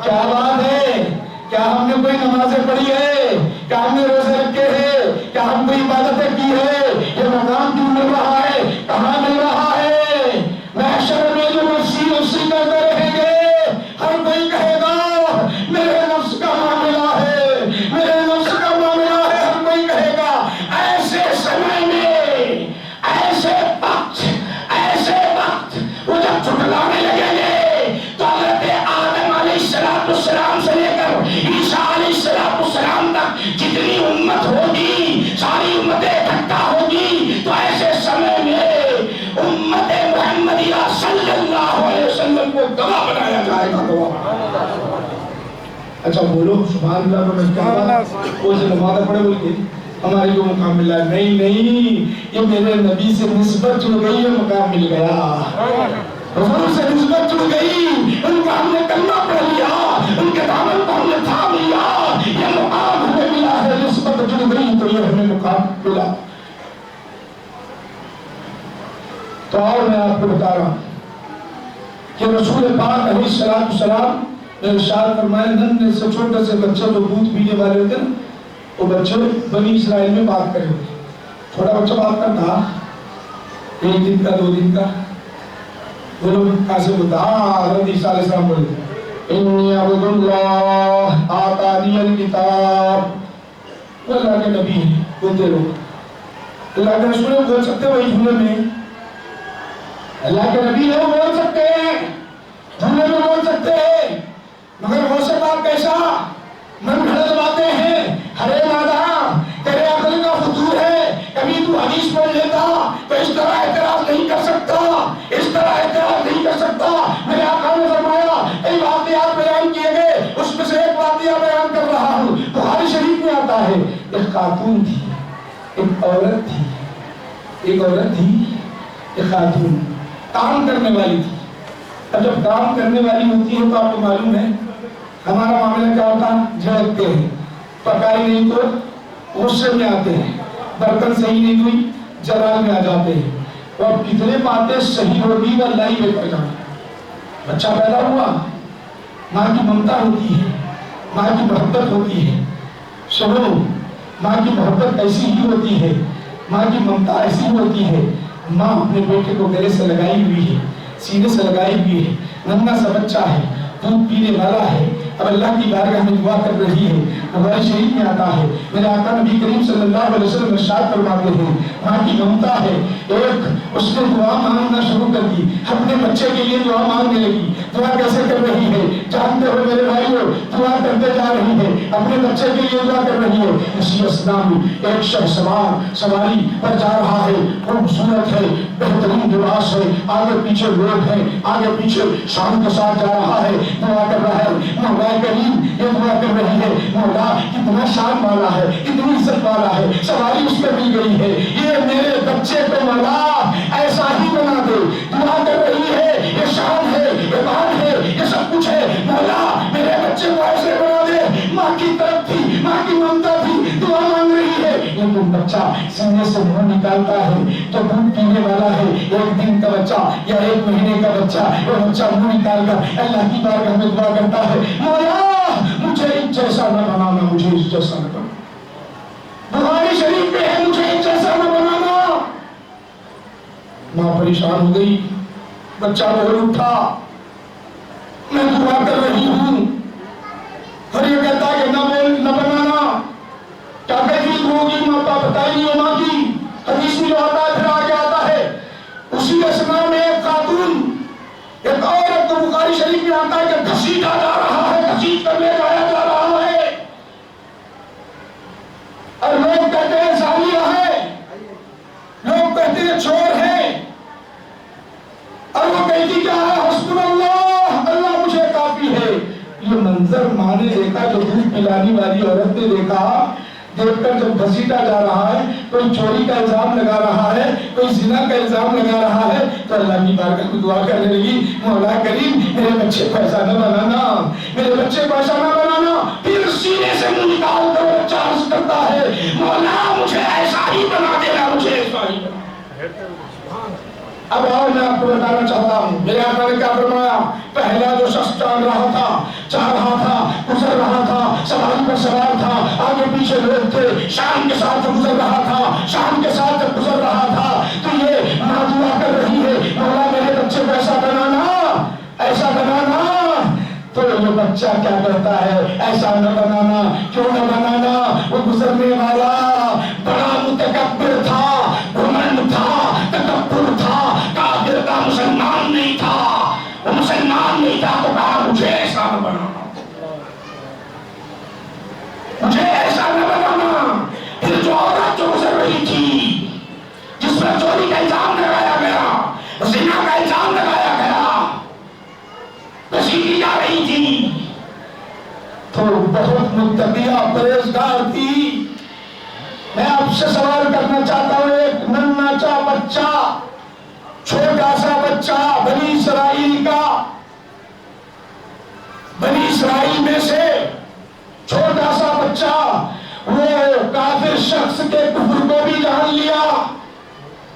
کیا بات ہے؟ کیا ہم نے کوئی نمازیں پڑھی ہے؟ کیا ہم نے روزے رکھے ہیں؟ کیا ہم کوئی عبادتیں کی ہے؟ یہ مقام کیوں مل رہا ہے؟ کہاں مل رہا ہے؟ محشر میں جو نفسی کرتے رہیں گے، ہر کوئی کہے گا میرے نفس کا معاملہ ہے، میرے نفس کا معاملہ ہے. ہر کوئی کہے گا. ایسے سمے میں، ایسے وقت وہ جب چھٹلانے لگیں گے تو حضرت آدم علیہ السلام سے لے کر اچھا بولو سبحان اللہ کو میں کیا بات وہ سے نماز پڑھے بول کے ہمارے کو مقام ملا. نہیں نہیں، یہ میرے نبی سے نسبت جڑ گئی ہے، مقام مل گیا. حضور سے نسبت جڑ گئی، ان کا ہم نے کلمہ پڑھ لیا، ان کے دامن کو ہم نے تھام لیا، یہ مقام ہمیں ملا ہے. نسبت جڑ گئی تو یہ ہمیں مقام ملا. تو اور میں آپ کو بتا رہا ہوں کہ رسول پاک علیہ السلام نے ارشاد فرمایا ننھے سے چھوٹے سے بچے جو دودھ پینے والے ہوتے ہیں وہ بچے بنی اسرائیل میں بات کرے ہوتے. چھوٹا بچہ بات کرتا 1 دن کا 2 دن کا، وہ لوگ کہاں سے بولتا حضرت عیسیٰ علیہ السلام بولتے انی عبد اللہ آتانی الکتاب. وہ اللہ کے نبی ہیں بولتے لوگ، اللہ کے رسول بول سکتے وہی جملے میں، اللہ کے نبی ہے وہ بول سکتے ہیں، جملے میں بول سکتے ہیں، مگر وہ سے بات کیسا من گھڑت باتیں ہیں. ارے مادہ تیرے عقل کا فطور ہے، کبھی تو حدیث پڑھ لیتا تو اس طرح اعتراض نہیں کر سکتا، اس طرح اعتراض نہیں کر سکتا. میرے آقا نے فرمایا کئی واقعات بیان کیے گئے، اس میں سے ایک واقعہ بیان کر رہا ہوں. بخاری شریف میں آتا ہے ایک خاتون تھی، ایک عورت تھی، ایک عورت تھی، ایک خاتون کام کرنے والی تھی. اب جب کام کرنے والی ہوتی ہے تو آپ کو معلوم ہے ہمارا معاملہ کیا ہوتا ہے، جھڑکتے ہیں، پکائی نہیں تو غصے میں آتے ہیں، برتن صحیح نہیں ہوئی جلال میں آ جاتے ہیں. تو اب کتنے باتیں صحیح ہوگی وہ اللہ ہی بے پڑ جانا. بچہ پیدا ہوا، ماں کی ممتا ہوتی ہے، ماں کی محبت ہوتی ہے. سنو، ماں کی محبت ایسی ہی ہوتی ہے، ماں کی ممتا ایسی ہوتی ہے. ماں اپنے بیٹے کو گلے سے لگائی ہوئی ہے، سینے سے لگائی ہوئی ہے، ننھا سا بچہ ہے، دودھ پینے والا ہے. اب اللہ کی بارگاہ میں دعا کر رہی ہے. بخاری شریف میں آتا ہے میرے آقا نبی کریم صلی اللہ علیہ وسلم ارشاد فرماتے ہیں ماں کی ممتا ہے. ایک اس نے دعا مانگنا شروع کر دی، اپنے بچے کے لیے دعا مانگنے لگی. دعا کیسے کر رہی ہے جانتے ہو میرے بھائیو؟ دعا کرتے جا رہی ہے، اپنے بچے کے لیے دعا کر رہی ہے. اسی اسنا میں ایک شخص سواری پر جا رہا ہے، خوبصورت ہے، بہترین لباس ہے، آگے پیچھے لوگ ہیں، آگے پیچھے شان کے ساتھ جا رہا ہے، دعا کر رہا ہے. مولا کریم یہ دعا کر رہی ہے مولا کتنا شان والا ہے، اتنی عزت والا ہے، سواری اس پہ مل گئی ہے، یہ میرے بچے کو مولا ایسا ہی بنا دے. دعا کر رہی ہے، یہ شان ہے، یہ بات ہے، یہ سب کچھ ہے، مولا میرے بچے کو ایسے بنا دے. ماں کی طرف تھی، ماں کی ممتا تھی، دعا مانگ رہی ہے. لیکن بچہ سینے سے منہ نکالتا ہے تو دودھ پینے والا ہے، 1 دن کا بچہ یا 1 مہینے کا بچہ، وہ بچہ منہ نکال کر اللہ کی بارگاہ میں دعا کرتا ہے مولا مجھے اس جیسا نہ بنانا، مجھے اس جیسا نہ بنانا. بخاری شریف میں ہے مجھے اس جیسا نہ بنانا. ماں پریشان ہو گئی، بچہ بول اٹھا میں دعا کر رہی ہوں اور یہ کہتا ہے کہ نہ بول نہ بنانا. کیا کیفیت ہوگی ماں باپ بتائی نہیں ماں کی. حدیث میں جو آتا ہے پھر آگے آتا ہے اسی اسنا میں ایک خاتون ایک عورت کو بخاری شریف میں آتا ہے کہ گھسیٹا جا رہا ہے، گھسیٹ کر لے جایا جا رہا ہے اور لوگ کہتے ہیں زانیہ ہے، لوگ کہتے ہیں چور ہے، اور وہ کہتی کیا ہے حسبنا اللہ، اللہ مجھے کافی ہے. یہ منظر ماں نے دیکھا، جو دودھ پلانے والی عورت نے دیکھا، دیکھ کر جب گھسیٹا جا رہا ہے، کوئی چوری کا الزام لگا رہا ہے، کوئی زنا کا الزام لگا رہا ہے، تو اللہ کی بارگاہ میں دعا کرنے لگی مولا کریم میرے بچے کو ایسا نہ بنانا، میرے بچے کو ایسا نہ بنانا. پھر سینے سے منہ نکال کر بچہ عرض کرتا ہے مولا مجھے ایسا ہی بنا دینا، مجھے ایسا ہی بنا. اب اور میں آپ کو بتانا چاہتا ہوں میرے آقا نے کیا فرمایا. پہلا جو شخص چل رہا تھا، جا رہا تھا، گزر رہا تھا، سواری پر سوار تھا، آگے پیچھے لوگ تھے، شام کے ساتھ گزر رہا تھا، شام کے ساتھ گزر رہا تھا، تو یہ ماں دعا کر رہی ہے مولا میرے بچے کو ایسا بنانا، ایسا بنانا. تو یہ بچہ کیا کہتا ہے ایسا نہ بنانا. کیوں نہ بنانا؟ وہ گزرنے والا بڑا متکبر تھا، گھمنڈ تھا، تکبر تھا، کافر کا مسلمان نہیں تھا. وہ مسلمان نہیں تھا تو کہا مجھے ایسا نہ بنانا، مجھے ایسا نہ بنانا. پھر جو عورت جو گزر رہی تھی، جس پر چوری کا الزام لگایا گیا، زنا کا الزام لگایا گیا، گھسیٹی جا رہی تھی، تو متقیہ پرہیزگار تھی. میں آپ سے سوال کرنا چاہتا ہوں، ایک ننھا سا بچہ، چھوٹا سا بچہ بنی اسرائیل کا، بنی اسرائیل میں سے چھوٹا سا بچہ، وہ کافر شخص کے کفر کو بھی جان لیا.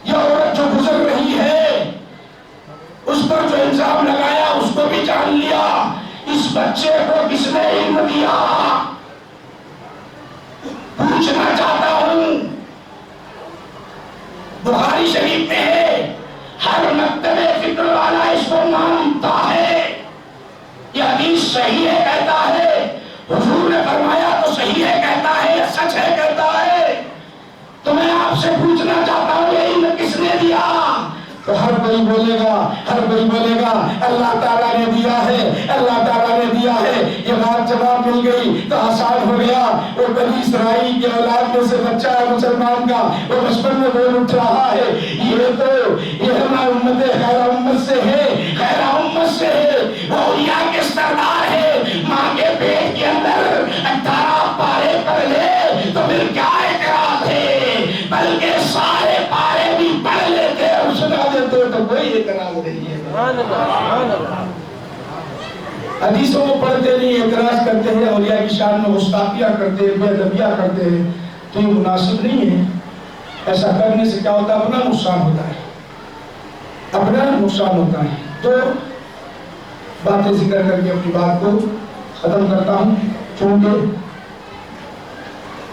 یہ عورت جو گزر رہی ہے اس پر جو الزام لگایا اس کو بھی جان لیا. اس بچے کو کس نے علم دیا؟ پوچھنا چاہتا ہوں. بخاری شریف میں ہے، ہر مکتب فکر والا اس کو مانتا ہے. یہ حدیث صحیح ہے کہتا ہے، حضور نے فرمایا تو صحیح ہے کہتا ہے، یہ سچ ہے کہتا ہے. تو میں آپ سے پوچھنا چاہتا ہوں یہ علم کس نے دیا؟ تو ہر کوئی بولے گا اللہ تعالیٰ نے دیا ہے، اللہ تعالیٰ نے دیا ہے. یہ بات جواب مل گئی تو آسان ہو گیا. وہ بنی اسرائیل کے اولاد میں سے بچہ ہے مسلمان کا، وہ بچپن میں بول اٹھ رہا ہے. یہ ہماری امت خیر امت سے ہے، خیر امت سے ہے. وہ اولیاء کے سردار ہے. ماں کے پیٹ کے اندر 18 پارے پڑھ لے تو پھر کیا اعتراض ہے؟ بلکہ سارے پارے بھی پڑھ لیتے اور سنا دیتے تو کوئی اعتراض نہیں ہے. حدیثوں کو پڑھتے نہیں، اعتراض کرتے ہیں، اولیاء کی شان میں گستاخیاں کرتے ہیں، بے ادبیاں کرتے ہیں. تو یہ مناسب نہیں ہے. ایسا کرنے سے کیا ہوتا ہے؟ اپنا نقصان ہوتا ہے، اپنا نقصان ہوتا ہے. تو باتیں ذکر کر کے اپنی بات کو ختم کرتا ہوں. چونکہ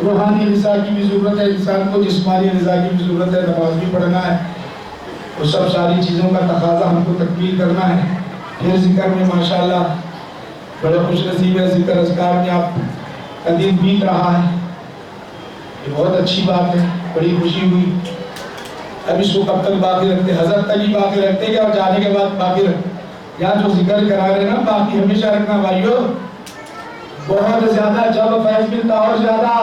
روحانی غذا کی بھی ضرورت ہے انسان کو، جسمانی غذا کی بھی ضرورت ہے، نماز بھی پڑھنا ہے، وہ سب ساری چیزوں کا تقاضا ہم کو تکمیل کرنا ہے. پھر ذکر میں ماشاءاللہ بڑے خوش نصیب ہے، ذکر اذکار میں آپ کا دن بیت رہا ہے. یہ بہت اچھی بات ہے، بڑی خوشی ہوئی. اب اس کو کب تک باقی رکھتے؟ حضرت تک ہی باقی رکھتے کیا اور جانے کے بعد باقی رکھتے؟ یہاں جو ذکر کرا رہے نا باقی ہمیشہ رکھنا بھائیو. بہت زیادہ جب فیض ملتا اور زیادہ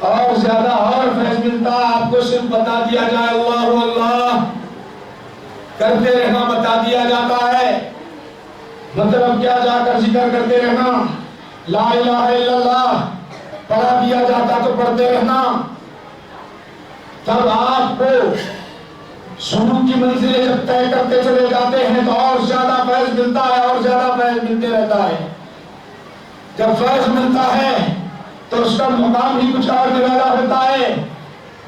اور فیض ملتا. آپ کو صرف بتا دیا جائے اللہ اللہ کرتے رہنا بتا دیا جاتا ہے. مطلب کیا؟ جا کر ذکر کرتے رہنا، لا الہ الا اللہ پڑھا دیا جاتا تو پڑھتے رہنا. تب آپ کو سلوک کی منزلیں جب طے کرتے چلے جاتے ہیں تو اور زیادہ فیض ملتا ہے، اور زیادہ فیض ملتے رہتا ہے. جب فیض ملتا ہے تو اس کا مقام ہی کچھ اور نرالا ہوتا ہے.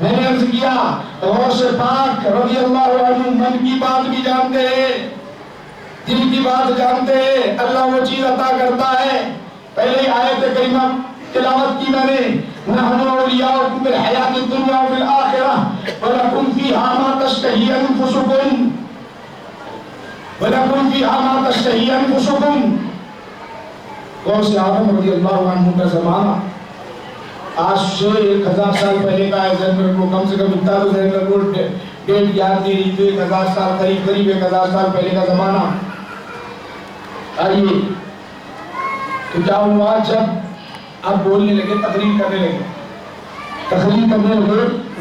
میں نے عرض کیا غوث پاک رضی اللہ عنہ من کی بات بھی جانتے ہیں، دل کی بات جانتے ہیں. اللہ وہ چیز عطا کرتا ہے. پہلے آیت کریمہ تلاوت کی میں نے، نحن اولیاؤکم فی الحیات الدنیا وفی الآخرہ ولکم فیہا ما تشتہی انفسکم ولکم فیہا ما تشتہی انفسکم. غوث اعظم رضی اللہ عنہ کا زمانہ آج سے 1000 سال پہلے کا ہے. ذہن میں رکھو، کم سے کم اتنا تو ذہن میں رکھو، ڈیٹ یاد نہیں رہی تو 1000 سال قریب 1000 سال پہلے کا زمانہ. آئیے تو کیا ہوا؟ جب آپ بولنے لگے، تقریر کرنے لگے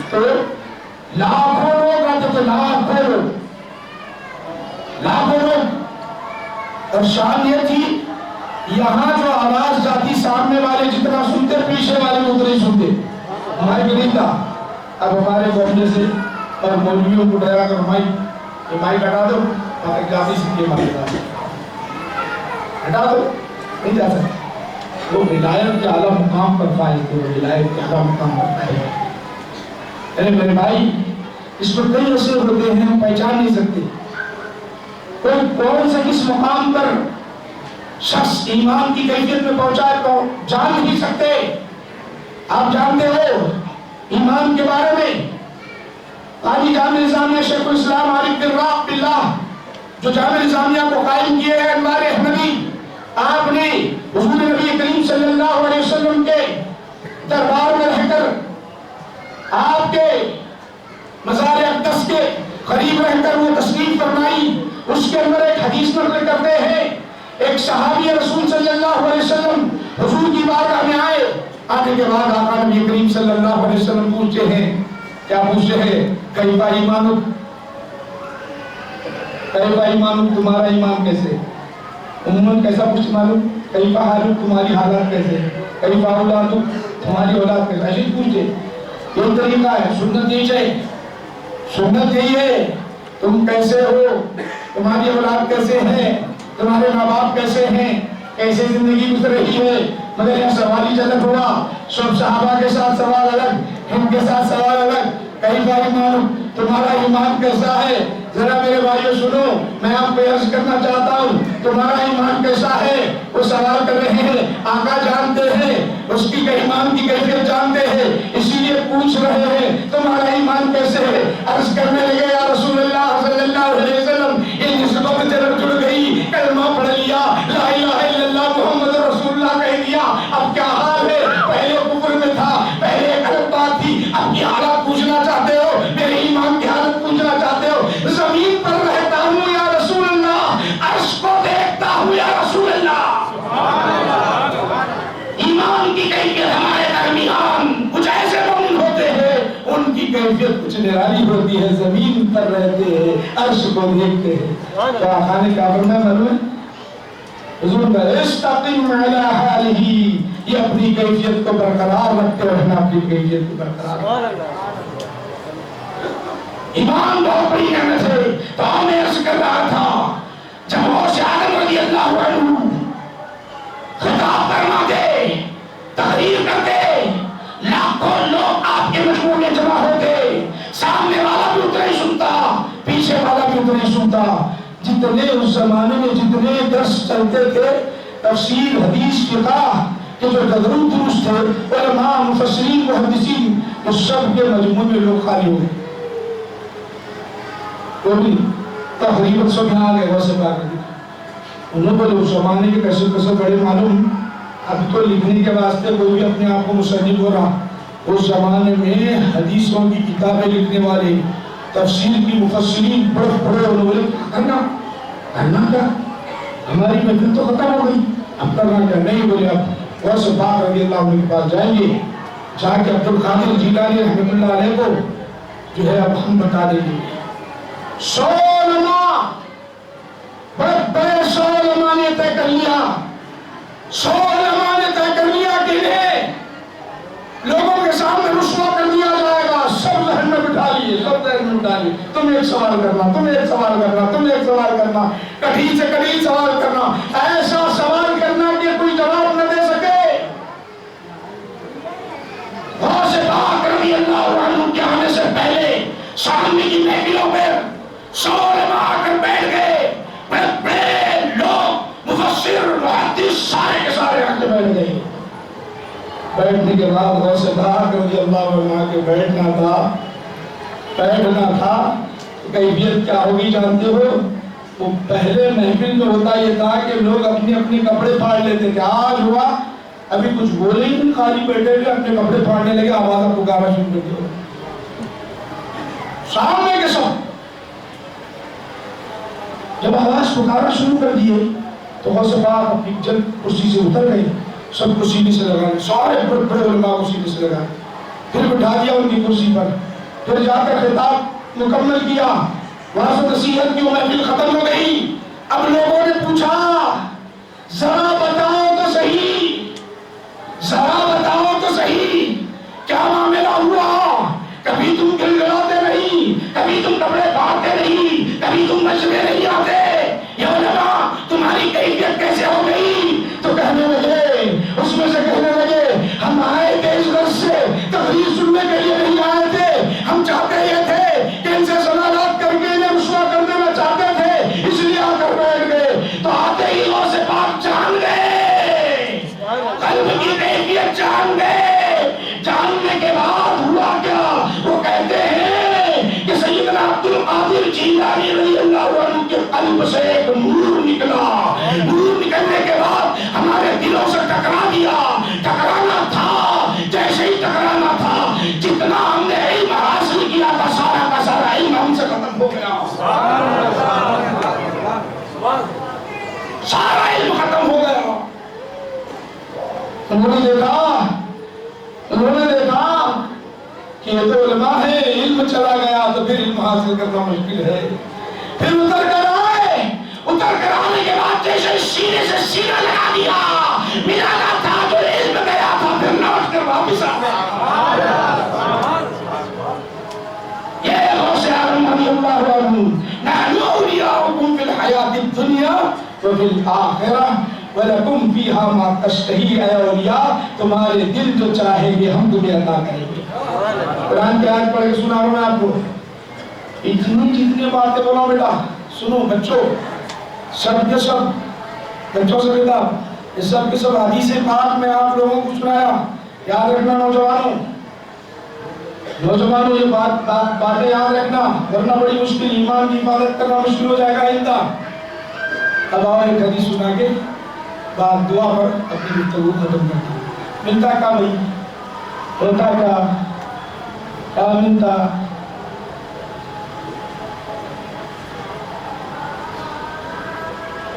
تو لاکھوں لوگ آتے تھے، لاکھوں لوگ. اور شان یہ تھی یہاں جو آواز جاتی سامنے والے جتنا سنتے پیچھے والے اتنا ہی سنتے. مائک نہیں تھا. اب ہمارے بولنے سے اور مولویوں کو ڈرا کر مائک ہٹا دو، جاتی سیکھے مائک ہٹا دو، نہیں جا سکتے. وہ ولایت کے اعلیٰ مقام پر فائز تھے، ولایت کے اعلیٰ مقام پر فائز. ارے میرے بھائی اس پر کئی اثر ہوتے ہیں، ہم پہچان نہیں سکتے. کوئی کون سے کس مقام پر شخص ایمان کی کیفیت میں پہنچا ہے تو جان نہیں سکتے. آپ جانتے ہو ایمان کے بارے میں قاضی جامع نظامیہ شیخ الاسلام عارف بالراق باللہ جو جامع نظامیہ کو قائم کیے ہیں انوار احمدی، آپ نے حضور نبی کریم صلی اللہ علیہ وسلم کے دربار میں رہ کر آپ کے مزار اقدس کے قریب رہ کر وہ تصنیف فرمائی. اس کے اندر ایک حدیث نقل کرتے ہیں، ایک صحابی رسول صلی اللہ علیہ وسلم حضور کی بارگاہ میں آئے. آنے کے بعد آقا نبی کریم صلی اللہ علیہ وسلم پوچھتے ہیں، کیا پوچھتے ہیں؟ کیفا ایمانک، کیفا ایمانک، تمہارا ایمان کیسے؟ عموماً کیسا پوچھتے معلوم؟ کئی حالک تمہاری حالات کیسے ہیں، کئی اولاد تمہاری اولاد کیسے، ایسے ہی پوچھتے. یہ طریقہ ہے. سنت یہی چاہیے، سنت یہی ہے. تم کیسے ہو، تمہاری اولاد کیسے ہیں، تمہارے ماں باپ کیسے ہیں، کیسے زندگی گزر رہی ہے. مگر یہاں سوال ہی الگ ہوا. سب صحابہ کے ساتھ سوال الگ، ان کے ساتھ سوال الگ. کئی ایمان، تمہارا ایمان کیسا ہے؟ ذرا میرے بھائیو سنو، میں آپ کو عرض کرنا چاہتا ہوں تمہارا ایمان کیسا ہے. وہ سوال کر رہے ہیں، آقا جانتے ہیں اس کی ایمان کی کیفیت جانتے ہیں، اسی لیے پوچھ رہے ہیں تمہارا ایمان کیسے ہے. عرض کرنے لگے یا رسول اللہ صلی اللہ علیہ وسلم، یہ نسبت جب جڑ گئی، کلمہ پڑھ لیا، لا الہ الا اللہ محمد رسول اللہ کہہ دیا، اب کیا حال ہے؟ پہلے کفر میں تھا، پہلے ایک الگ بات تھی، اب کی حالت پوچھنا چاہتے ہو، میرے ایمان کی حالت پوچھنا چاہتے ہو. زمین پر رہتا ہوں یا رسول اللہ، عرش کو دیکھتا ہوں یا رسول اللہ. ایمان کی کیفیت ہمارے درمیان کچھ ایسے مومن ہوتے ہیں، ان کی کیفیت کچھ نرالی ہوتی ہے. زمین پر رہتے ہیں، عرش کو دیکھتے ہیں. کیا خانے کعبہ میں معلوم ہے حضور کا استقم علی حالہ، یہ اپنی کیفیت کو برقرار رکھتے رہنا، اپنی کیفیت کو برقرار رکھتے. ایمان بہت بڑی نعمت ہے. تو ہمیں عرض کر رہا تھا جب غوث اعظم رضی اللہ عنہ خطاب فرما دے، تقریر کرتے، لاکھوں لوگ آپ کے مجموعے میں جمع ہوتے، سامنے والا بھی اتنا ہی سنتا، پیچھے والا بھی اتنا ہی سنتا. جتنے اس زمانے میں جتنے درس چلتے تھے، تفسیر، حدیث، فقہ کے جو تدریس دروس تھے، علماء، مفسرین، محدثین، وہ سب کے مجموعے میں لوگ خالی ہو گئے. کوئی تقریباً سب یہاں آ گئے. ویسے بات نہیں، انہوں نے اس زمانے کے کیسے بڑے معلوم. اب تو لکھنے کے واسطے کوئی بھی اپنے آپ کو مصنف ہو رہا. اس زمانے میں حدیثوں کی کتابیں لکھنے والے، تفسیر کی مفسرین بڑے بڑے کرنا کیا، ہماری محنت تو ختم ہو گئی، اب کرنا کیا. نہیں بولے اب غوث پاک رضی اللہ عنہ کے پاس جائیں گے، جا کے عبد القادر جیلانی رحمۃ اللہ علیہ کو جو ہے اب ہم بتا دیں گے. 100 علماء، بڑے 100 علماء نے طے کر لیا، 100 علماء نے طے کر لیا کہ انہیں لوگوں کے سامنے رسوا کر دیا جائے گا. سب ذہن میں بٹھا لیے، سب ذہن میں بٹھا لیے، تم ایک سوال کرنا، تم ایک سوال کرنا، تم ایک سوال کرنا، کٹھین سے کٹھین سوال کرنا، ایسا سوال کرنا کہ کوئی جواب نہ دے سکے. غوث پاک رضی اللہ عنہ کے آنے سے پہلے سامنے کی محفلوں پر 100 علماء آ کر بیٹھ گئے. بڑے بڑے لوگ، مفسر، محدث، سارے کے سارے آ کے بیٹھ گئے. بیٹھنے کے بعد غوث پاک رضی اللہ عنہ کے بیٹھنا تھا. کیفیت کیا ہوگی جانتے ہو؟ وہ پہلے محفل میں ہوتا یہ تھا کہ لوگ اپنے اپنے کپڑے پھاڑ لیتے تھے. آج ہوا ابھی کچھ بولے ہی نہیں، خالی بیٹھے ہوئے اپنے کپڑے پھاڑنے لگے، آواز پکارا شروع کر دیا. سامنے کے سب جب آواز پکارا شروع کر دیے تو غوث پاک اپنی جلد کرسی سے اتر گئے، سب کو سینے سے لگائے، سارے بڑے بڑے علماء کو سینے سے لگائے، پھر بٹھا دیا ان کی کرسی پر. پھر جا کر خطاب مکمل کیا. وہاں سے نصیحت کی محفل ختم ہو گئی. اب لوگوں نے پوچھا ذرا بتاؤ تو صحیح، ذرا بتاؤ تو صحیح کیا معاملہ ہوا؟ کبھی تم گلگلاتے نہیں، کبھی تم کپڑے پھاڑتے نہیں، کبھی تم مشورے نہیں آتے، یہ علماء تمہاری کیفیت کیسے ہو گئی؟ تو کہنے لگے، اس میں سے کہنے لگے، ہم آئے تھے اس غرض سے، تقریر سننے کے لیے نہیں آئے تھے، ہم چاہتے یہ تھے کہ ان سے سوالات کر کے انہیں رسوا کر دینا چاہتے تھے، اس لیے آ کر بیٹھ گئے. تو آتے ہی غوث پاک جان گئے، قلب کی کیفیت جان گئے. جاننے کے بعد ہوا کیا؟ وہ کہتے ہیں کہ سیدنا عبد القادر جیلانی رضی اللہ عنہ کے قلب سے ایک نور نکلا. نور نکلنے کے بعد ہمارے دلوں سے ٹکرا دیا. ٹکرانا تھا، جیسے ہی ٹکرانا تھا، جتنا ہم نے علم حاصل کیا تھا سارا کا سارا علم ہم سے ختم ہو گیا. سارا علم ختم ہو گیا. انہوں نے دیکھا کہ یہ تو علماء ہے، علم چلا گیا تو پھر علم حاصل کرنا مشکل ہے. پھر اتر کر آنے کے بعد جیسے سینے سے سینہ لگا دیا، ملانا تھا جو علم گیا تھا پھر لوٹ کر واپس آ گیا۔ یہ غوث اعظم رضی اللہ عنہ، نحن اولیاؤکم فی الحیات الدنیا وفی الآخرہ وَلَكُمْ فِيهَا مَا تَشْتَهِي، اے اولیاء تمہارے دل جو چاہیں گے ہم تمہیں عطا کریں گے۔ قرآن کی آیت پڑھ کے سنا رہا ہوں میں آپ کو، اتنی جتنی باتیں بولا بیٹا سنو بچوں، سب کے سب بچوں سے بیٹا یہ سب کے سب حدیث پاک میں آپ لوگوں کو سنایا، یاد رکھنا نوجوانوں، نوجوانوں یہ باتیں یاد رکھنا ورنہ بڑی مشکل، ایمان کی حفاظت کرنا مشکل ہو جائے گا آئندہ۔ اب آؤ ایک حدیث سنا کے بعد دعا پر اپنی گفتگو ختم کرتے ہیں۔ ملتا کیا بھائی، ہوتا کیا ملتا؟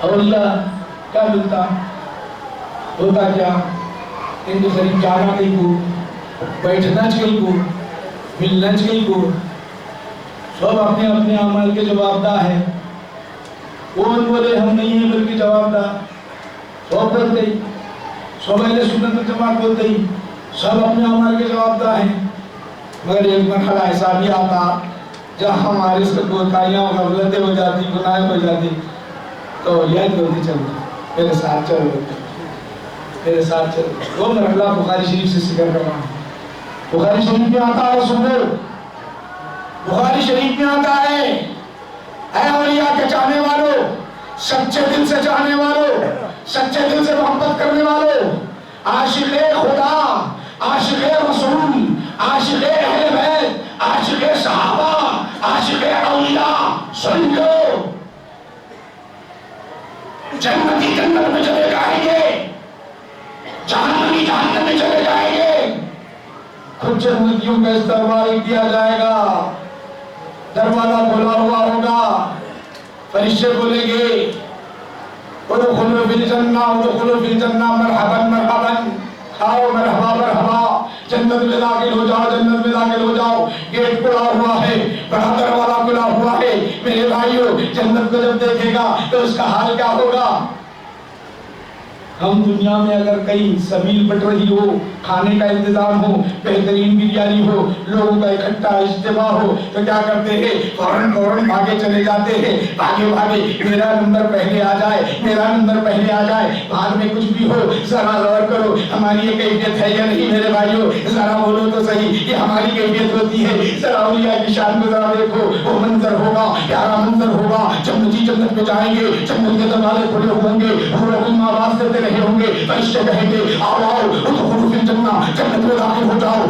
اولیاء کیا ملتا؟ ہوتا کیا؟ ان کے قریب جانا کہیں کو، بیٹھنا چاہیے کو، ملنا چاہیے کو، سب اپنے اپنے عمل کے جواب دہ ہے۔ کون بولے ہم نہیں ہیں بلکہ جواب دہ، سب بولتے ہی، سب اہل سنت والجماعت بولتے ہی، سب اپنے عمل کے جواب دہ ہیں۔ مگر ایک مرحلہ ایسا بھی آتا جہاں ہمارے سے کوتاہیاں و غفلتیں ہو جاتی، گناہ ہو جاتی، تو یہ بولتے چلو میرے ساتھ چلو، میرے ساتھ چلو۔ وہ مرحلہ بخاری شریف سے ذکر کر رہا ہوں۔ بخاری شریف میں آتا ہے، سنو بخاری شریف میں آتا ہے، اے اولیاء کے چاہنے والوں، سچے دل سے چاہنے والوں، سچے دل سے محبت کرنے والوں، عاشق خدا، عاشق رسول، عاشق اہل بیت، عاشق صحابہ، عاشق اولیاء، سن لو، جنتی جنت میں چلے جائیں گے، جہنمی جہنم میں چلے جائیں گے۔ کچھ جنتیوں کا استقبال کیا جائے گا، دروازہ کھلا ہوا ہوگا، فرشتے بولیں گے ادخلوا فی الجنہ، ادخلوا فی الجنہ، مرحبا مرحبا، آؤ مرحبا مرحبا، جنت میں داخل ہو جاؤ، جنت میں داخل ہو جاؤ۔ گیٹ کھلا ہوا ہے، بڑا دروازہ کھلا ہوا ہے۔ میرے بھائیو جنت کو جب دیکھے گا تو اس کا حال کیا ہوگا؟ ہم دنیا میں اگر کہیں سبیل بٹ رہی ہو، کھانے کا انتظام ہو، بہترین بریانی ہو، لوگوں کا اکٹھا اجتماع ہو، تو کیا کرتے ہیں؟ فوراً بھاگے چلے جاتے ہیں، بھاگے میرا نمبر پہلے آ جائے، میرا نمبر پہلے آ جائے۔ بعد میں کچھ بھی ہو ذرا غور کرو ہماری یہ کیفیت ہے یا نہیں میرے بھائیو، ذرا بولو تو صحیح، یہ ہماری کیفیت ہوتی ہے۔ ذرا اولیاء کی شان کو ذرا دیکھو، وہ منظر ہوگا، پیارا منظر ہوگا، جنتی جنت میں جائیں گے، جنت کے دروازے کھلے ہوں گے، ہم آواز دیتے رہے ہوں گے، فرشتے کہیں گے آؤ آؤ ادخلوا فی الجنہ، جنت میں داخل ہو جاؤ،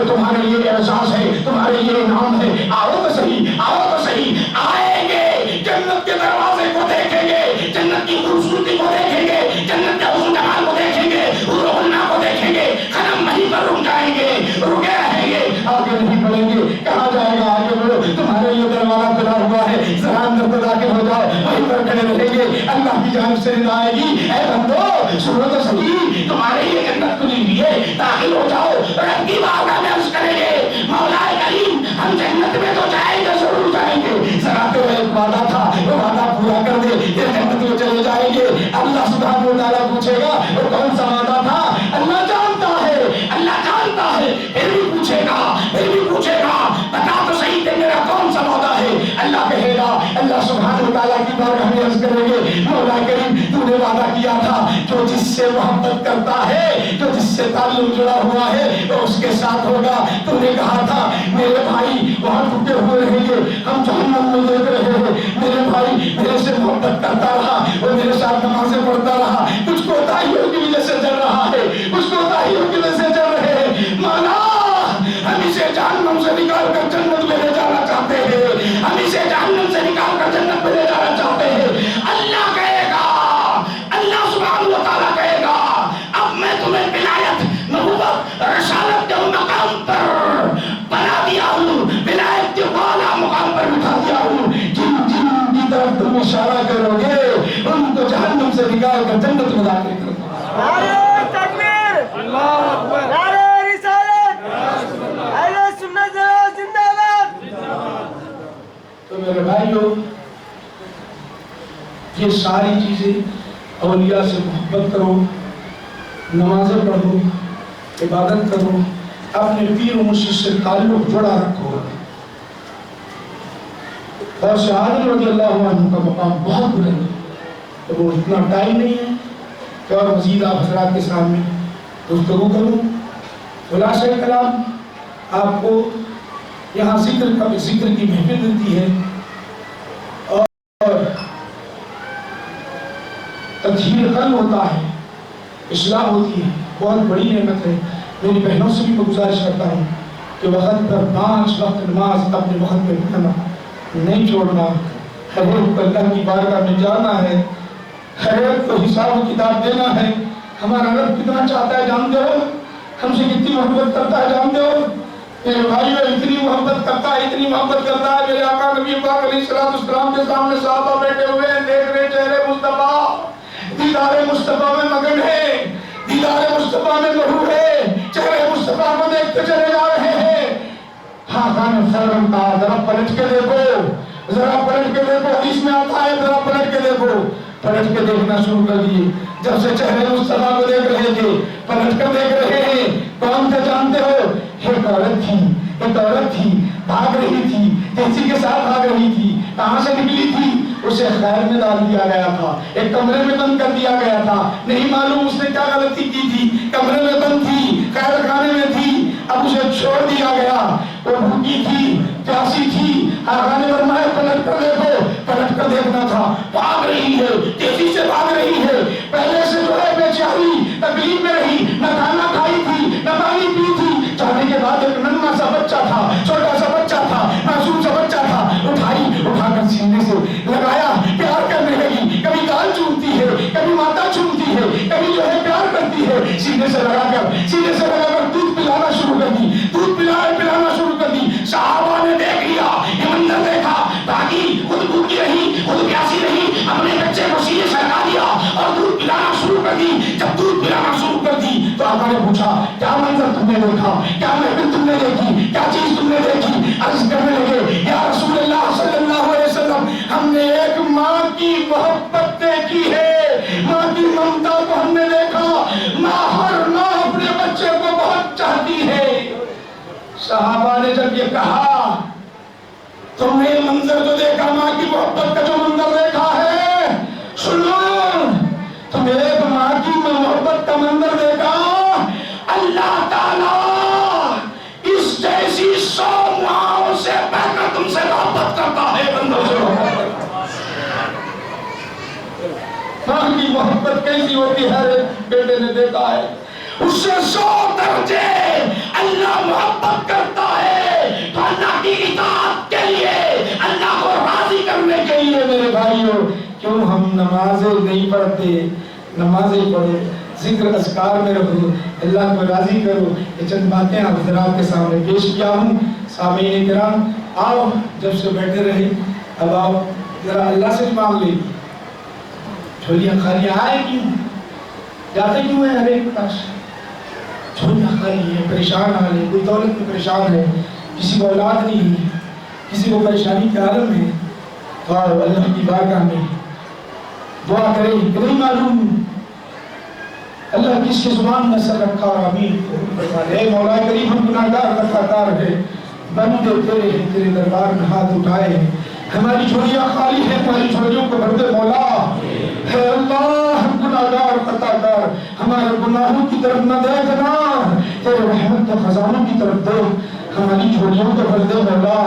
تمہارے لیے احساس ہے، تمہارے لیے انعام ہے، آؤ تو صحیح، آؤ تو صحیح۔ آئیں گے، جنت کے دروازے کو دیکھیں گے، جنت کی خوبصورتی کو دیکھیں گے، جنت کے حسن جمال کو دیکھیں گے، حور و حنا کو دیکھیں گے، قدم وہیں پر رک جائیں گے، رکے رہیں گے، آگے نہیں بڑھیں گے۔ کہاں جائے گا؟ آگے بڑھو، تمہارے لیے دروازہ کھلا ہوا ہے، ذرا اندر کو داخل ہو جاؤ، وہیں پر کھڑے رہیں گے، اللہ کی جانب سے ندا آئے گی، اے بندو سنو تو صحیح، تمہارے لیے جنت کھلی ہوئی ہے، داخل ہو جاؤ۔ رب کی بارگاہ میں عرض کریں گے مولا کریم ہم جنت میں تو جائیں گے، ضرور جائیں گے، ذرا تو ایک وعدہ تھا وہ وعدہ پورا کر دے، یہ جنت میں چلے جائیں گے۔ اللہ سبحانہ و تعالیٰ پوچھے گا وہ کون سا وعدہ تھا؟ اللہ جانتا ہے، اللہ جانتا ہے، پھر بھی پوچھے گا، پھر بھی پوچھے گا بتا تو صحیح کہ میرا کون سا وعدہ ہے؟ اللہ کہے گا، اللہ سبحانہ و تعالیٰ کی بارگاہ میں عرض کریں گے مولا کریم تو نے وعدہ کیا تھا جو جس سے محبت کرتا ہے، جو جس سے تعلق جڑا ہوا ہے وہ اس کے ساتھ ہوگا۔ تو نے کہا تھا میرے بھائی وہاں ٹوٹے ہوئے رہیں گے، ہم جہنم میں دیکھ رہے ہیں، میرے بھائی میرے سے محبت کرتا رہا، وہ میرے ساتھ نمازیں پڑھتا رہا، کچھ کوتاہیوں کی وجہ سے جل رہا ہے، کچھ کوتاہیوں کی وجہ سے جل رہے ہیں، مولا ہم اسے جہنم سے نکال کر جنت میں لے جانا چاہتے ہیں، ہم اسے جہنم سے نکال کر جنت میں لے جانا چاہتے ہیں۔ اللہ کہے گا، اللہ سبحانہ و تعالیٰ کہے گا اب میں تمہیں ولایت، نبوت، رسالت کے مقام پر بنا دیا ہوں، ولایت کے اعلیٰ مقام پر بٹھا دیا ہوں، جن جن کی طرف تم اشارہ کرو گے ان کو جہنم سے نکال کر جنت میں داخل کرو گے۔ نعرہ تکبیر، اللہ اکبر، نعرہ رسالت، اہل سنت زندہ باد۔ تو میرے بھائیو یہ ساری چیزیں اولیاء سے محبت کرو، نمازیں پڑھو، عبادت کرو، اپنے پیر و مرشد سے تعلق جڑا رکھو۔ اور شہادت رضی اللہ عنہ کا مقام بہت بلند ہے، تو وہ اتنا ٹائم نہیں ہے کہ اور مزید آپ حضرات کے سامنے گفتگو کروں۔ خلاصہ کلام آپ کو یہاں ذکر کی محفل ملتی ہے اور تطہیر قلب ہوتا ہے، اصلاح ہوتی ہے، بہت بڑی نعمت ہے۔ میری بہنوں سے بھی میں گزارش کرتا ہوں کہ وقت پر 5 وقت نماز اپنے وقت پہ پڑھنا نہیں چھوڑنا، ہر ایک کو اللہ کی بارگاہ میں جانا ہے، ہر ایک کو حساب و کتاب دینا ہے۔ ہمارا رب کتنا چاہتا ہے جانتے ہو؟ ہم سے کتنی محبت کرتا ہے جانتے ہو؟ میرے بھائیو اتنی محبت کرتا ہے، اتنی محبت کرتا ہے، میرے آقا نبی پاک علیہ السلام کے سامنے صحابہ بیٹھے ہوئے ہیں، دیکھ رہے چہرے مصطفیٰ، دیدار مصطفیٰ میں مگن ہے، دیدار مصطفیٰ میں لہو ہے، چہرے مصطفیٰ کو دیکھتے چلے جا رہے ہیں۔ ہاں خان سرم کا ذرا پلٹ کے دیکھو، ذرا پلٹ کے دیکھو، حدیث میں آتا ہے ذرا پلٹ کے دیکھو۔ پلٹ کے دیکھنا شروع کر دیے، جب سے چہرے مصطفیٰ کو دیکھ رہے تھے پلٹ کر دیکھ رہے ہیں۔ کون تھے جانتے ہو؟ ایک عورت تھی، بھاگ رہی تھی، تیزی کے ساتھ بھاگ رہی تھی۔ کہاں سے نکلی تھی؟ اسے خیر میں ڈال دیا گیا تھا، ایک کمرے میں بند کر دیا گیا تھا، نہیں معلوم اس نے کیا غلطی کی تھی، کمرے میں بند تھی، خیر خانے میں تھی، اب اسے چھوڑ دیا گیا۔ وہ بھوکی تھی، پیاسی تھی، آقا نے فرمایا پلٹ کر دیکھو۔ پلٹ کر دیکھنا تھا، بھاگ رہی ہے، تیزی سے بھاگ رہی ہے، پہلے سے جو ہے بیچاری تکلیف میں رہی، نہ کھانا کھائی تھی، نہ پانی پی تھی۔ جانے کے بعد ایک ننھا سا بچہ تھا، چھوٹا سا بچہ تھا، معصوم سا بچہ تھا، اٹھا کر سینے سے لگایا، پیار کرنے لگی، کبھی گال چومتی ہے، کبھی ماتھا چومتی ہے، کبھی جو ہے پیار کرتی ہے، سینے سے لگا کر دودھ پلانا شروع کر دی، دودھ پلانا شروع کر دی۔ صحابہ نے دیکھ لیا، یہ منظر دیکھا، بھاگی، خود بھوکی رہی، خود پیاسی رہی، اپنے بچے کو سینے سے لگا دیا اور دودھ پلانا شروع کر دی۔ جب دودھ پلانا شروع کر دی تو آقا نے پوچھا کیا منظر تم نے دیکھا، کیا محفل تم نے دیکھی، کیا چیز تم نے دیکھی؟ عرض کرنے لگے یا رسول اللہ صلی اللہ علیہ وسلم، ہم نے ایک ماں کی محبت دیکھی ہے، ماں کی ممتا کو ہم نے دیکھا، ہر ماں اپنے بچے کو بہت چاہتی ہے۔ صحابہ نے جب یہ کہا تم نے یہ منظر جو دیکھا، ماں کی محبت کا جو منظر دیکھا ہے، سنو، تم ایک ماں کی محبت کا منظر دیکھا، اللہ تعالیٰ اس جیسی 100 ماؤں سے بڑھ کر تم سے محبت کرتا ہے۔ بندوں سے ماں کی محبت کیسی ہوتی ہے، ایک بیٹے نے دیکھا ہے، اس سے 100 درجے اللہ محبت کرتا ہے۔ تو اللہ کی اطاعت کے لیے، اللہ کو راضی کرنے کے لیے میرے بھائیوں، کیوں ہم نمازیں نہیں پڑھتے؟ نمازیں پڑھو، ذکر اذکار میں رہو، اللہ کو راضی کرو۔ یہ چند باتیں آپ حضرات کے سامنے پیش کیا ہوں۔ سامعین کرام، آؤ، جب سے بیٹھے رہے اب آؤ ذرا اللہ سے مانگ لیں۔ جھولیاں خالیاں آئے کیوں؟ جاتے کیوں ہیں ہر ایک کے پاس؟ جھولیاں خالی ہیں، پریشان حال ہے، کوئی دولت میں پریشان ہے، کسی کو اولاد نہیں ہے، کسی کو پریشانی کے عالم ہے، اور اللہ کی بارگاہ میں دعا کرے نہیں معلوم اللہ کس کی زبان میں سر رکھا اور امین اے مولا کریم، ہم گناہگار خطاکار ہیں، بندے تیرے ہیں، تیرے دربار میں ہاتھ اٹھائے ہیں، ہماری جھولیاں خالی ہیں، ہماری جھولیوں کو بھر دے مولا۔ اے اللہ، ہم گناہگار خطاکار، ہمارے گناہوں کی طرف نہ دیکھنا، تیرے رحمت کے خزانوں کی طرف دیکھ، ہماری جھولیوں کو بھر دے مولا۔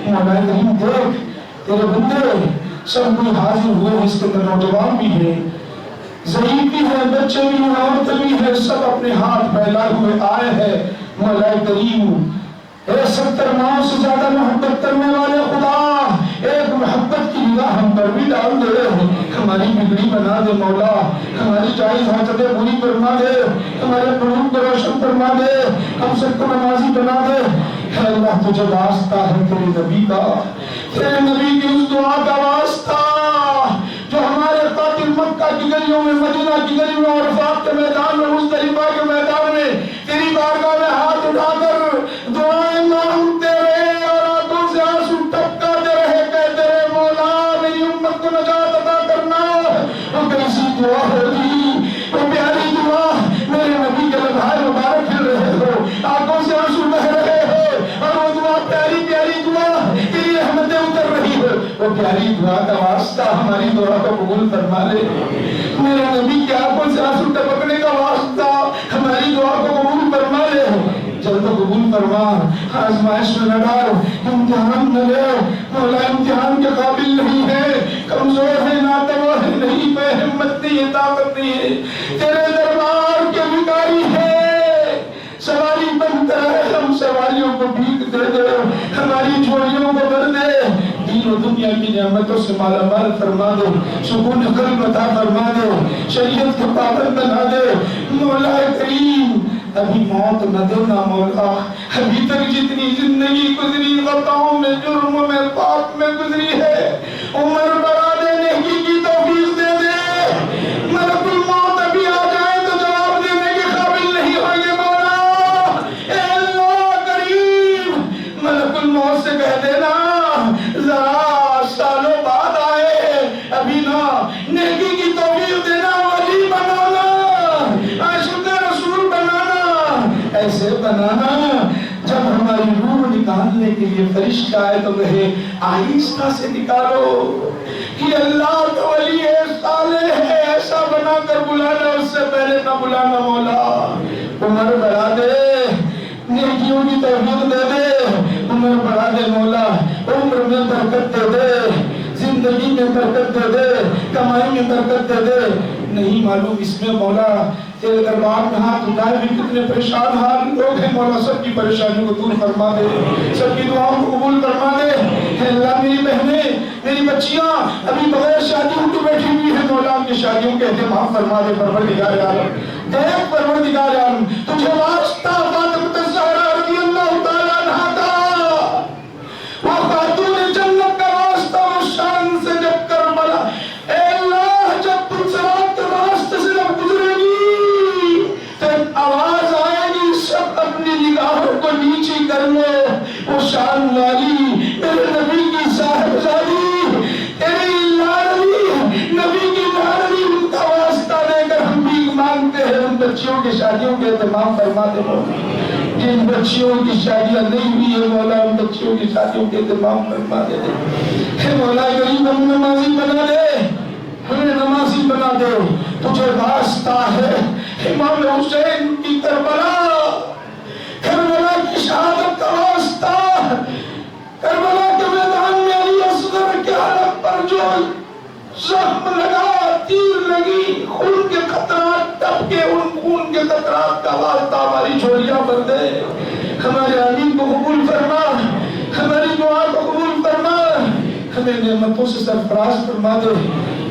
مولا کریم دیکھ، تیرے بندے سب کوئی حاضر ہوئے، اس کے اندر نوجوان بھی ہیں، ضعیف بھی ہیں، بچے بھی ہیں، عورتیں بھی ہیں، سب اپنے ہاتھ پھیلائے ہوئے آئے ہیں۔ مولا کریم، اے 70 ماؤں سے زیادہ محبت کرنے والے خدا، ایک محبت کی نگاہ ہم پر بھی ڈال دے، ہماری بگڑی بنا دے مولا، ہماری جائز حاجتیں پوری فرما دے، ہمارے قلوب کو روشن فرما دے، ہم سب کو نمازی بنا دے۔ اے اللہ، تجھے واسطہ ہے تیرے نبی کا، تیرے نبی کی اس دعا کا واسطہ جو ہمارے قاتل مکہ کی گلیوں میں، مدینہ کی گلیوں میں، عرفات کے میدان میں، مزدلفہ کے میدان میں تیری بارگاہ میں ہاتھ اٹھا کر دعائیں مانگتے رہے اور آنکھوں سے آنسو ٹپکاتے رہے، کہتے رہے مولا میری امت کو نجات عطا کرنا۔ وہ کیسی دعا ہے وہ پیاری دعا کا واسطہ ہماری دعا کو قبول فرما لے. میرے نبی کی آنکھوں سے آنسو ٹپکنے کا واسطہ ہماری دعا کو قبول فرما لے. جلد قبول فرما. آزمائش میں نہ ڈال, امتحان نہ لے. مولا امتحان کے قابل نہیں ہے, کمزور ہے, ناتوا ہے, نہیں پہ ہمت نہیں ہے, طاقت نہیں ہے. تیرے دربار کے بھکاری ہے, سواری بنتا ہے, ہم سواریوں کو بھیک دے دے, ہماری جھولیوں کو بھر دے. دین و دنیا کی نعمتوں سے مالا مال فرما دے, سکون قلب عطا فرما دے, شریعت کے پابند بنا دے. مولا کریم ابھی موت نہ دینا مولا, ابھی تک جتنی زندگی گزری خطاؤں میں, جرم میں, پاپ میں گزری ہے, عمر بڑھا دینے کی توفیق دے دے. ملک الموت ابھی آ جائے تو جواب دینے کے قابل نہیں ہوں گے مولا. اے اللہ کریم, ملک الموت سے کہہ دینا ذرا سالوں بعد آئے, ابھی نہ, نیکی کی توفیق دینا, ولی بنانا, عاشق رسول بنانا, ایسے بنانا جب ہماری روح نکالنے کے لیے فرشتہ آئے تو کہے آہستہ سے نکالو. کہ اللہ کا ولی ہے, صالح ہے, ایسا بنا کر بلانا, اس سے پہلے نہ بلانا مولا. عمر بڑھا دے, نیکیوں کی توفیق دے دے, عمر بڑھا دے مولا, عمر میں برکت دے دے, زندگی میں برکت دے دے, کمائی میں برکت دے دے. نہیں معلوم اس میں مولا تیرے دربار میں ہاتھ اٹھائے بھی کتنے پریشان حال لوگ ہیں مولا, سب کی پریشانیوں کو دور فرما دے, سب کی دعاؤں کو قبول فرما دے. اے اللہ میری بہنیں, میری بچیاں ابھی بغیر شادیوں کی بیٹھی ہوئی ہیں مولا, ان کی شادیوں کے اہتمام فرما دے. پروردگار عالم, دیکھ پروردگار عالم, تجھے واسطہ فاطمہ الزہرا رضی اللہ تعالیٰ عنہا کا, وہ خاتون جنت کا واسطہ, وہ شان سے جب کربلا, اے اللہ جب تم صراط کے راستے سے جب گزرے گی تو آواز آئے گی, سب اپنی نگاہوں کو نیچے کر لو. وہ شان والی میرے نبی کی صاحبزادی, تیری لاڈلی نبی کی لاڈلی, ان کا واسطہ دے کر ہم بھی مانگتے ہیں, ان بچیوں کی شادیوں کے اہتمام فرما دے مولا. جن بچیوں کی شادیاں نہیں ہوئی ہے مولا, ان بچیوں کی شادیوں کے اہتمام فرما دے. اے مولا کریم ہم نمازی بنا دے, ہمیں نمازی بنا دے. تجھے واسطہ ہے امام حسین کی کربلا, کربلا کی شہادت کا واسطہ, کربلا کے میدان میں علی اصغر کے حلق پر جو زخم لگا, تیر لگی, خون کے قطرات ٹپ کے, ان خون کے قطرات کا واسطہ ہماری جھولیاں بھر دے. ہمارے آمین کو قبول فرما, ہماری دعا کو قبول فرما, ہمیں نعمتوں سے سرفراز فرما دے.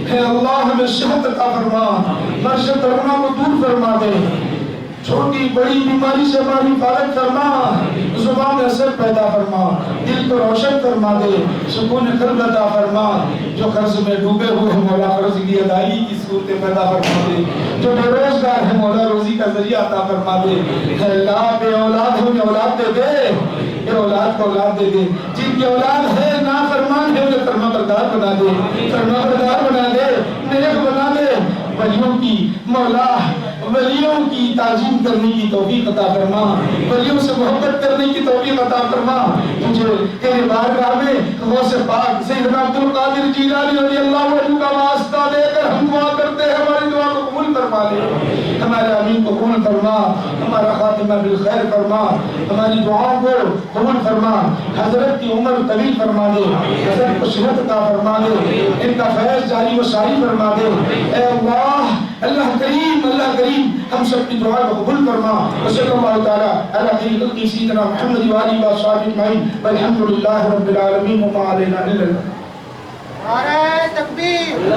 اے اللہ ہمیں صحت عطا فرما, مرض کرونا کو دور فرما دے, چھوٹی بڑی بیماری سے ہماری حفاظت فرما, زبان میں اثر پیدا فرما, دل کو روشن فرما دے, سکون قلب عطا فرما. جو قرض میں ڈوبے ہوئے ہیں مولا قرض کی ادائیگی کی صورتیں پیدا فرما دے, جو بے روزگار ہے مولا روزی کا ذریعہ عطا فرما دے. اے اللہ بے اولاد ہو, اولاد دے دے, بے اولاد کو اولاد دے دے, جن کی اولاد ہے نافرمان ہے انہیں فرما بردار بنا دے, فرما بردار بنا دے, نیک بنا دے. ولیوں کی مولا, ولیوں کی تعظیم کرنے کی توفیق عطا فرما, ولیوں سے محبت کرنے کی توفیق عطا فرما. تجھے تیرے بارگاہ میں غوث پاک سیدنا عبد القادر جیلانی رضی اللہ عنہ کا واسطہ دے کر ہم دعا کرتے ہیں, ہماری دعا کو قبول فرما دے, ہمارے آمین کو قبول فرما, ہمارا خاتمہ بالخیر فرما, ہماری دعاؤں کو قبول فرما. حضرت کی عمر طویل فرما دے, حضرت کو صحت عطا فرما دے, ان کا فیض جاری و ساری فرما دے. اے اللہ, اللہ کریم, اللہ کریم ہم سب کی دعا کو قبول فرما. وصلی اللہ تعالی علی خیر خلقہ سیدنا محمد و آلہ و صحبہ اجمعین, والحمدللہ رب العالمین, وما علینا الا البلاغ. نعرہ تکبیر.